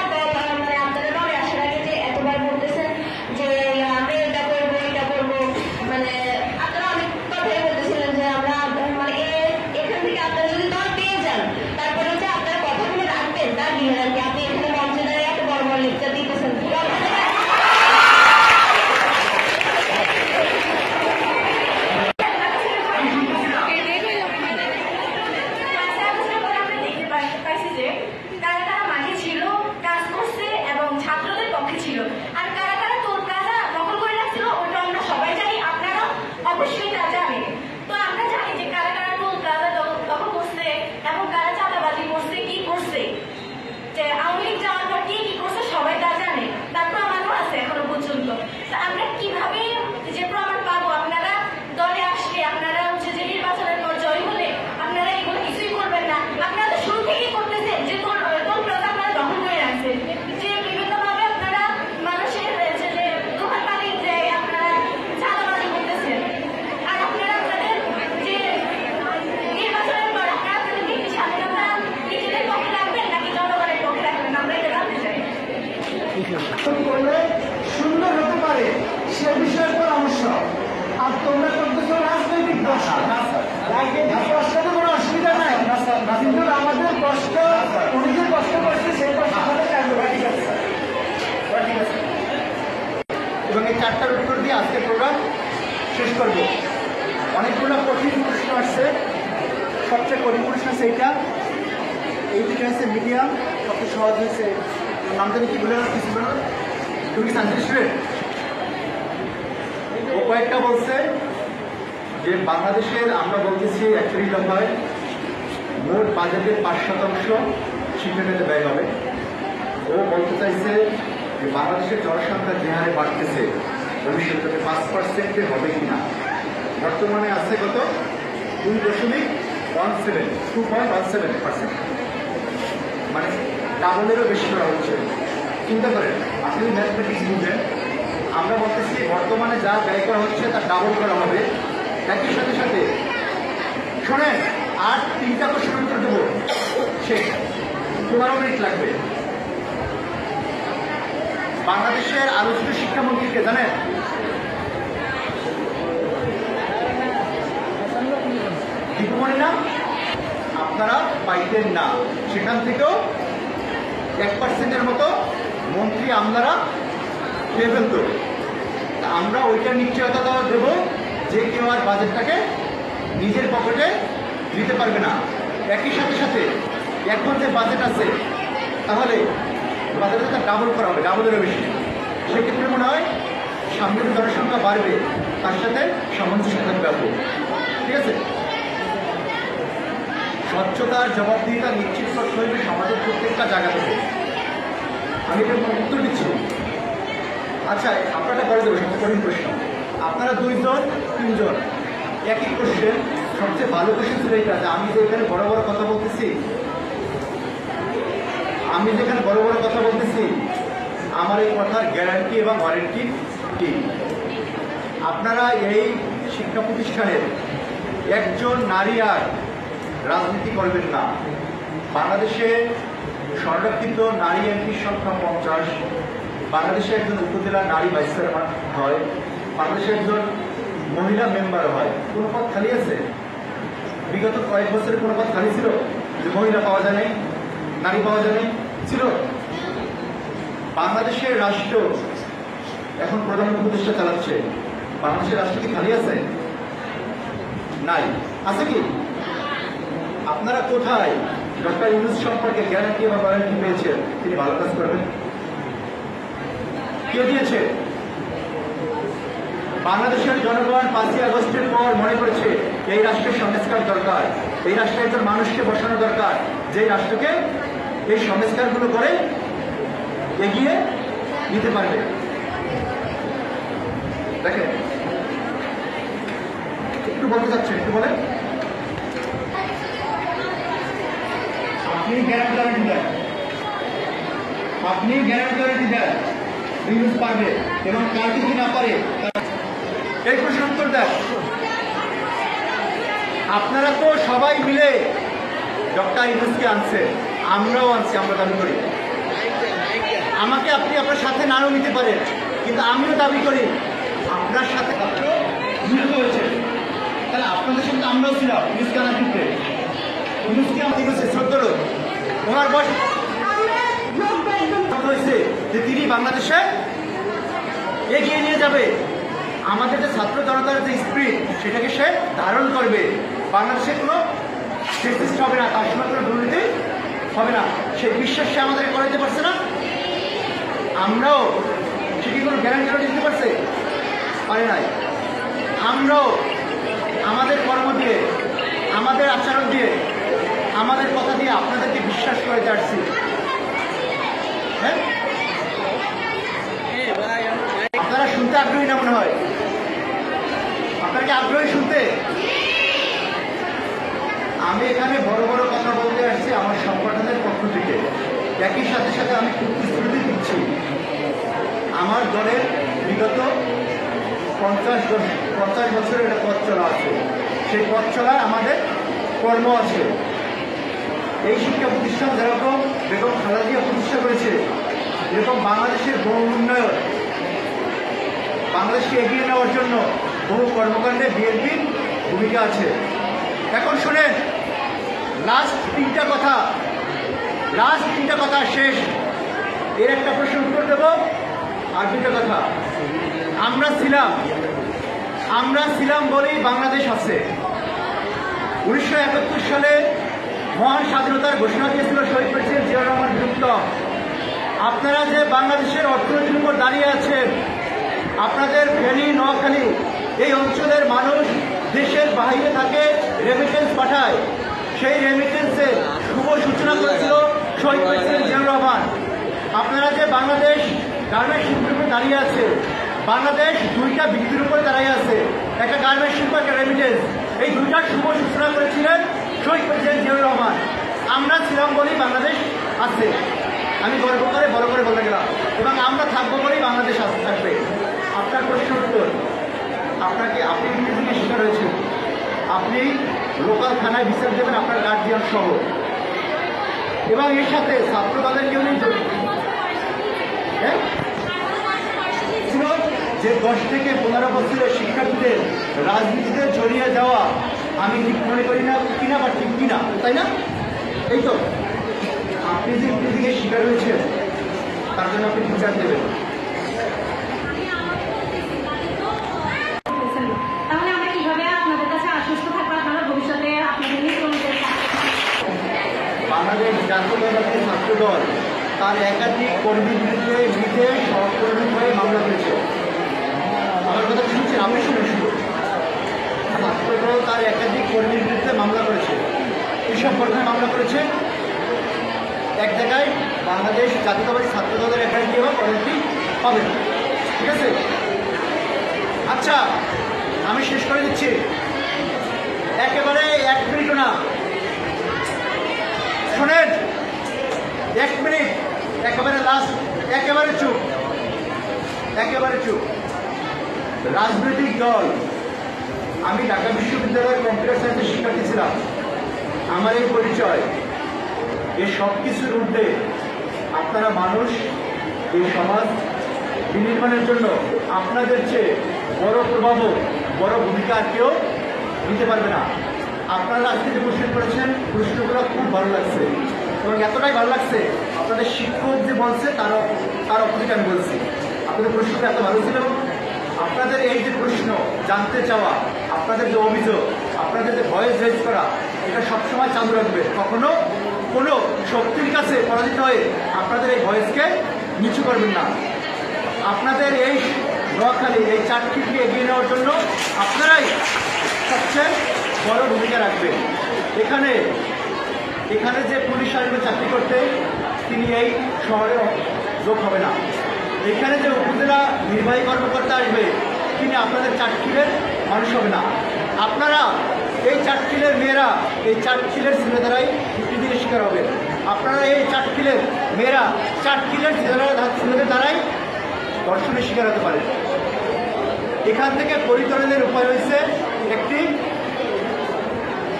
দলে আসার আগে যে এতবার বলতেছেন যে আমরা এটা করবো, মানে আপনারা অনেক কথাই বলতেছিলেন যে আমরা মানে এখান থেকে আপনারা যদি দল পেয়ে যান তারপরে হচ্ছে আপনারা কথাগুলো রাখবেন, তার বিহার আপনি এখানে করলে সুন্দর হতে পারে সে বিষয়ে পরামর্শ। আর তোমরা করতেছো রাজনৈতিক প্রশ্ন। প্রশ্নে কোনো অসুবিধা নাই, কিন্তু আমাদের কষ্ট উনি যে কষ্ট করছে সেই কষ্ট ঠিক আছে। এবং এই 4টার উত্তর দিয়ে আজকের প্রোগ্রাম শেষ করবো। অনেকগুলো কঠিন প্রশ্ন আসছে, সবচেয়ে কঠিন প্রশ্ন সেইটা, এইটা হচ্ছে মিডিয়াম, সবচেয়ে সহজ হয়েছে। নাম জানি কি বলে কিছু বলো, তুমি কি সায়েন্স স্টুডেন্ট? ও কয়েকটা বলছে যে বাংলাদেশের আমরা বলতেছি অ্যাকচুয়ালি দফায় মোট বাজেটের 5% শিক্ষাখাতে ব্যয় হবে। ও বলতে চাইছে যে বাংলাদেশের জনসংখ্যা যে হারে বাড়তেছে ভবিষ্যতে 5% হবে কিনা। বর্তমানে আছে কত? 2.17%, মানে ডাবলেরও বেশি করা হচ্ছে। চিন্তা করেন, আপনি ম্যাথমেটিক্স বুঝেন, আমরা বলতেছি বর্তমানে যা ব্যয় করা হচ্ছে তার ডাবল করা হবে। একই সাথে সাথে শোনেন, আর 3টা কোশ্চেন উত্তর দেবো, শেষ, 15 মিনিট লাগবে। বাংলাদেশের আলোচিত শিক্ষামন্ত্রীকে জানেন? দীপুমণি না? আপনারা পাইতেন না, সেখান থেকেও 1%-এর মতো মন্ত্রী আপনারা পেয়ে ফেলত। আমরা ওইটার নিশ্চয়তা দেব যে কেউ আর বাজেটটাকে নিজের পকেটে দিতে পারবে না। একই সাথে সাথে এখন যে বাজেট আছে, তাহলে বাজেটটা ডাবল করা হবে, ডাবলেরও বেশি। সেক্ষেত্রে মনে হয় সামনের জনসংখ্যা বাড়বে, তার সাথে সামঞ্জস্য থাকবে। ঠিক আছে? স্বচ্ছতার জবাবদিহিতা নিশ্চিত করতে হইবে সমাজের প্রত্যেকটা জায়গা থেকে। আমি এটা উত্তর দিচ্ছি। আচ্ছা, আপনারা করে দেবো সবচেয়ে কঠিন প্রশ্ন। আপনারা 2-3 একই কোশ্চেন, সবচেয়ে ভালো কোশ্চেন ছিল এইটা যে আমি যে এখানে বড় বড় কথা বলতেছি, আমার এই কথার গ্যারান্টি এবং ওয়ারেন্টি কি? আপনারা এই শিক্ষা প্রতিষ্ঠানের একজন নারী আর রাজনীতি করবেন না। বাংলাদেশে সংরক্ষিত নারী এমপির সংখ্যা 50, বাংলাদেশে একজন উপজেলা নারী ভাইস চেয়ারম্যান হয়, বাংলাদেশে একজন মহিলা মেম্বার হয়। কোনো পদ খালি আছে? বিগত কয়েক বছরে কোনো পদ খালি ছিল যে মহিলা পাওয়া যায় নাই, নারী পাওয়া যায় নাই? ছিল। বাংলাদেশের রাষ্ট্র এখন প্রধান উপদেষ্টা চালাচ্ছে, বাংলাদেশের রাষ্ট্র কি খালি আছে? নাই। আছে কি? আপনারা কোথায় ডক্টর ইউনূস সম্পর্কে গ্যারান্টি বা ওয়ারেন্টি পেয়েছেন তিনি ভালো কাজ করবেন? কেউ দিয়েছে? বাংলাদেশের জনগণ 5ই আগস্টের পর মনে করেছে এই রাষ্ট্রের সংস্কার দরকার, এই রাষ্ট্রে একজন মানুষকে বসানো দরকার, যে রাষ্ট্রকে এই সংস্কারগুলো করে এগিয়ে নিতে পারবে। দেখেন, একটু বলতে চাচ্ছেন, একটু বলেন। আপনি গ্যারান্টি দেন, ইউনূস পারবে, এবং কার যদি না পারে এই প্রশ্ন উত্তর দেন। আপনারা তো সবাই মিলে ডক্টর ইউনূসকে আনছে, আমরাও আনছি, আমরা দাবি করি। আমাকে আপনি আপনার সাথে নাও নিতে পারেন, কিন্তু আমিও দাবি করি আপনার সাথে নিহত হয়েছে। তাহলে আপনাদের সঙ্গে আমরাও ছিলাম ইউনূসকে আনার ক্ষেত্রে। ইউনূসকে আমাদের কাছে 14 লোক, ওনার বয়স হয়েছে যে তিনি বাংলাদেশে এগিয়ে নিয়ে যাবে। আমাদের যে ছাত্র জনতার যে স্পিরিট, সেটাকে সে ধারণ করবে। বাংলাদেশে কোনো ফেসিস্ট হবে না, তার সময় কোনো দুর্নীতি হবে না, সেই বিশ্বাস সে আমাদের করাইতে পারছে না। আমরাও সে কি কোনো গ্যারান্টি দিতে পারছে? পারে নাই। আমরাও আমাদের কর্ম দিয়ে, আমাদের আচরণ দিয়ে, আমাদের কথা দিয়ে আপনাদেরকে বিশ্বাস করাইতে আসছি। হ্যাঁ, আপনারা শুনতে আগ্রহী না মনে হয়? আপনারা কি আগ্রহী শুনতে? আমি এখানে বড় বড় কথা বলতে আসছি আমার সংগঠনের পক্ষ থেকে। একই সাথে সাথে আমি প্রতিশ্রুতি দিচ্ছি, আমার দলের বিগত 50 বছরের একটা পথ চলা আছে, সেই পথ চলায় আমাদের কর্ম আছে। এই শিক্ষা প্রতিষ্ঠান যেরকম বেগম খালেদা জিয়া প্রতিষ্ঠা করেছে, এরকম বাংলাদেশের বহু উন্নয়ন, বাংলাদেশকে এগিয়ে নেওয়ার জন্য বহু কর্মকাণ্ডে বিএনপির ভূমিকা আছে। এখন শুনেন, লাস্ট তিনটা কথা শেষ, এর একটা প্রশ্ন উত্তর দেব, আর দুটা কথা। আমরা ছিলাম বলেই বাংলাদেশ আছে। 1971 সালে মহান স্বাধীনতার ঘোষণা দিয়েছিল শহীদ প্রেসিডেন্ট জিয়াউর রহমান বিলুপ্ত। আপনারা যে বাংলাদেশের অর্থনীতির উপর দাঁড়িয়ে আছেন, আপনাদের ফেনী, নোয়াখালী এই অঞ্চলের মানুষ দেশের বাইরে থাকে, রেমিটেন্স পাঠায়। সেই রেমিটেন্সের শুভ সূচনা করেছিল শহীদ প্রেসিডেন্ট জিয়াউর রহমান। আপনারা যে বাংলাদেশ গার্মেন্টস শিল্পের উপরে দাঁড়িয়ে আছে, বাংলাদেশ দুইটা ভিত্তির উপরে দাঁড়িয়ে আছে, একটা গার্মেন্টস শিল্প, একটা রেমিটেন্স। এই দুইটার শুভ সূচনা করেছিলেন শহীদ প্রেসিডেন্ট জিয়াউর রহমান। আমরা ছিলাম বলেই বাংলাদেশ আছে, আমি গর্ব করে বড় করে বলতে গেলাম, এবং আমরা থাকবো বলেই বাংলাদেশ থাকবে। আপনার প্রশ্ন উত্তর, আপনি থেকে শিকার হয়েছেন, আপনি লোকাল থানায় বিচার দেবেন আপনার গার্জিয়ান সহ, এবং এর সাথে ছাত্র দলের কেউ নেই যে 10 থেকে 15 বছরের শিক্ষার্থীদের রাজনীতিতে জড়িয়ে যাওয়া আমি ঠিক মনে করি না, কিনা বা ঠিক কিনা, তাই না? এই তো আপনি যে দিকে শিকার হয়েছেন তার জন্য আপনি বিচার দেবেন। তাহলে আমরা কিভাবে আপনাদের কাছে আশ্বস্ত থাকবো আপনারা ভবিষ্যতে আপনাদের নিয়ে বাংলাদেশ জাতীয়তাবাদী ছাত্র দল তার একাধিক কর্মীর বিরুদ্ধে নিজে সহকর্মী হয়ে মামলা করেছে। আমার কথা শুনছেন? আমি শুনেছি, ছাত্র দল তার একাধিক কর্মীর বিরুদ্ধে মামলা করেছে। কৃষক পর্যায়ে মামলা করেছে। এক জায়গায় বাংলাদেশ জাতীয়তাবাদী ছাত্র দলের একাধিক কর্মী পাবেন, ঠিক আছে? আচ্ছা, আমি শেষ করে দিচ্ছি, একেবারে 1 মিনিটও না, শোনেন, 1 মিনিট, একেবারে লাস্ট, একেবারে চুপ। রাজনৈতিক দল, আমি ঢাকা বিশ্ববিদ্যালয়ের কম্পিউটার সায়েন্সের শিক্ষার্থী ছিলাম, আমার এই পরিচয়। এই সব কিছুর ঊর্ধ্বে আপনারা মানুষ, এই সমাজ বিনির্মাণের জন্য আপনাদের চেয়ে বড় প্রভাব, বড় ভূমিকা আর কেউ নিতে পারবে না। আপনারা আজকে যে প্রশ্ন করেছেন, প্রশ্নগুলো খুব ভালো লাগছে, এবং এতটাই ভালো লাগছে আপনাদের শিক্ষক যে বলছে তার অপোজিট আমি বলছি। আপনাদের প্রশ্নটা এত ভালো ছিল, আপনাদের এই যে প্রশ্ন জানতে চাওয়া, আপনাদের যে অভিযোগ, আপনাদের যে ভয়েস রেজ করা, এটা সবসময় চালু রাখবে। কখনো কোনো শক্তির কাছে পরাজিত হয়ে আপনাদের এই ভয়েসকে নিচু করবেন না। আপনাদের এই নোয়াখালী, এই চাকরিকে এগিয়ে নেওয়ার জন্য আপনারাই সবচেয়ে বড় ভূমিকা রাখবেন। এখানে যে পুলিশ আসবে চাকরি করতে, তিনি এই শহরে যোগ হবে না। এখানে যে উপজেলা নির্বাহী কর্মকর্তা আসবে, তিনি আপনাদের চাটখিলের মানুষ হবে না। আপনারা এই চাটখিলের মেয়েরা, এই চাটখিলের ছেলে দ্বারাই পৃথিবীর শিকার হবে। আপনারা এই চাটখিলের মেয়েরা, চাটখিলের ছেলেদের দ্বারাই ধর্ষণের শিকার হতে পারে। এখান থেকে পরিত্রাণের উপায় হয়েছে একটি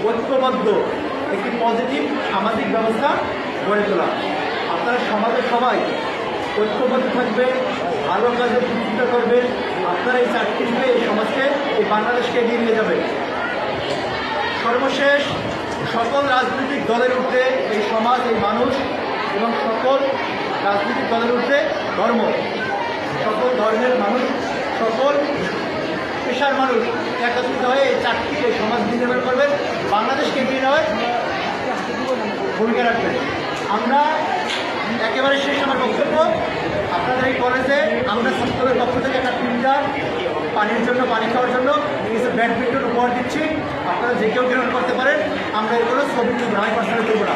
ঐক্যবদ্ধ, একটি পজিটিভ সামাজিক ব্যবস্থা গড়ে তোলা। আপনারা সমাজের সবাই ঐক্যবদ্ধ থাকবে, ভালো কাজে প্রতিযোগিতা করবে, আপনারা এই চাকরি দিয়ে এই সমাজকে, এই বাংলাদেশকে এগিয়ে নিয়ে যাবে। সর্বশেষ, সকল রাজনৈতিক দলের ঊর্ধ্বে এই সমাজ, এই মানুষ, এবং সকল রাজনৈতিক দলের ঊর্ধ্বে ধর্ম, সকল ধর্মের মানুষ, সকল পেশার মানুষ একত্রিত হয়ে এই চাকরি, এই সমাজ নির্মাণ করবেন, বাংলাদেশকে এগিয়ে নেওয়ার ভূমিকা রাখবেন। আমরা একেবারে শেষ আমার বক্তব্য, আপনাদের এই কলেজে আমরা ছাত্রদের পক্ষ থেকে একটা ফিল্টার, পানির জন্য, পানি খাওয়ার জন্য কিছু ব্যাডমিন্টন উপহার দিচ্ছি। আপনারা যে কেউ গ্রহণ করতে পারেন, আমরা এগুলো ছবি তুলব, আমি পার্সোনালি দেবো না।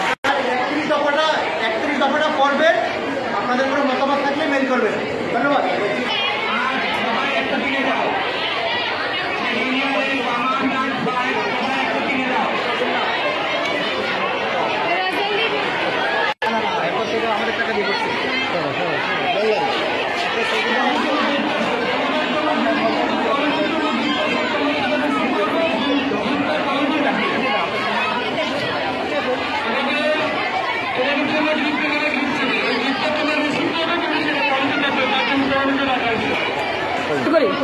আপনারা 31 দফাটা পড়বেন, আপনাদের কোনো মতামত থাকলে মেল করবেন। ধন্যবাদ। আমাদের টাকা দিয়ে করছি। করি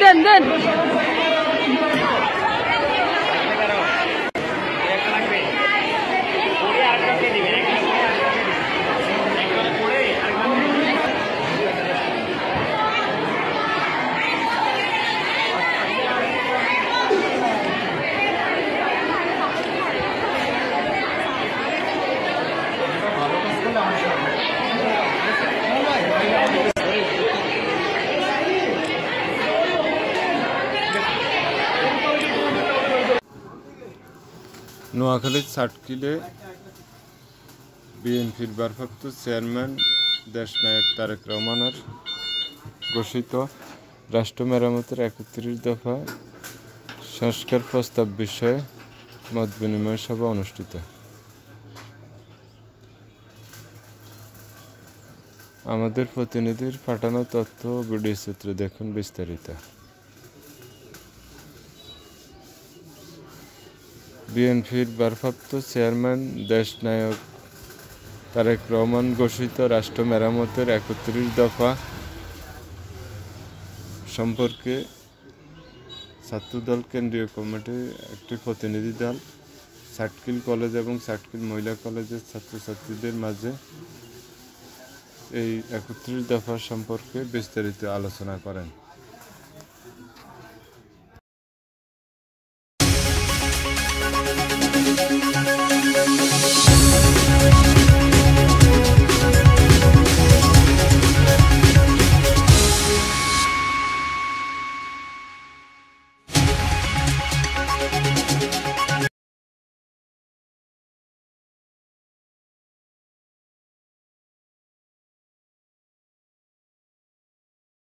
দেন দেন নোয়াখালীর সাটকিলে বিএনপির ভারপ্রাপ্ত চেয়ারম্যান দেশনায়ক তারেক রহমানের ঘোষিত রাষ্ট্র মেরামতের ৩১ দফা সংস্কার প্রস্তাব বিষয়ে মতবিনিময় সভা অনুষ্ঠিত। আমাদের প্রতিনিধির পাঠানো তথ্য ও ভিডিও চিত্রে দেখুন বিস্তারিত। বিএনপির ভারপ্রাপ্ত চেয়ারম্যান দেশনায়ক তারেক রহমান ঘোষিত রাষ্ট্র মেরামতের ৩১ দফা সম্পর্কে ছাত্রদল কেন্দ্রীয় কমিটির একটি প্রতিনিধি দল সাটকিল কলেজ এবং সাটকিল মহিলা কলেজের ছাত্রছাত্রীদের মাঝে এই ৩১ দফা সম্পর্কে বিস্তারিত আলোচনা করেন।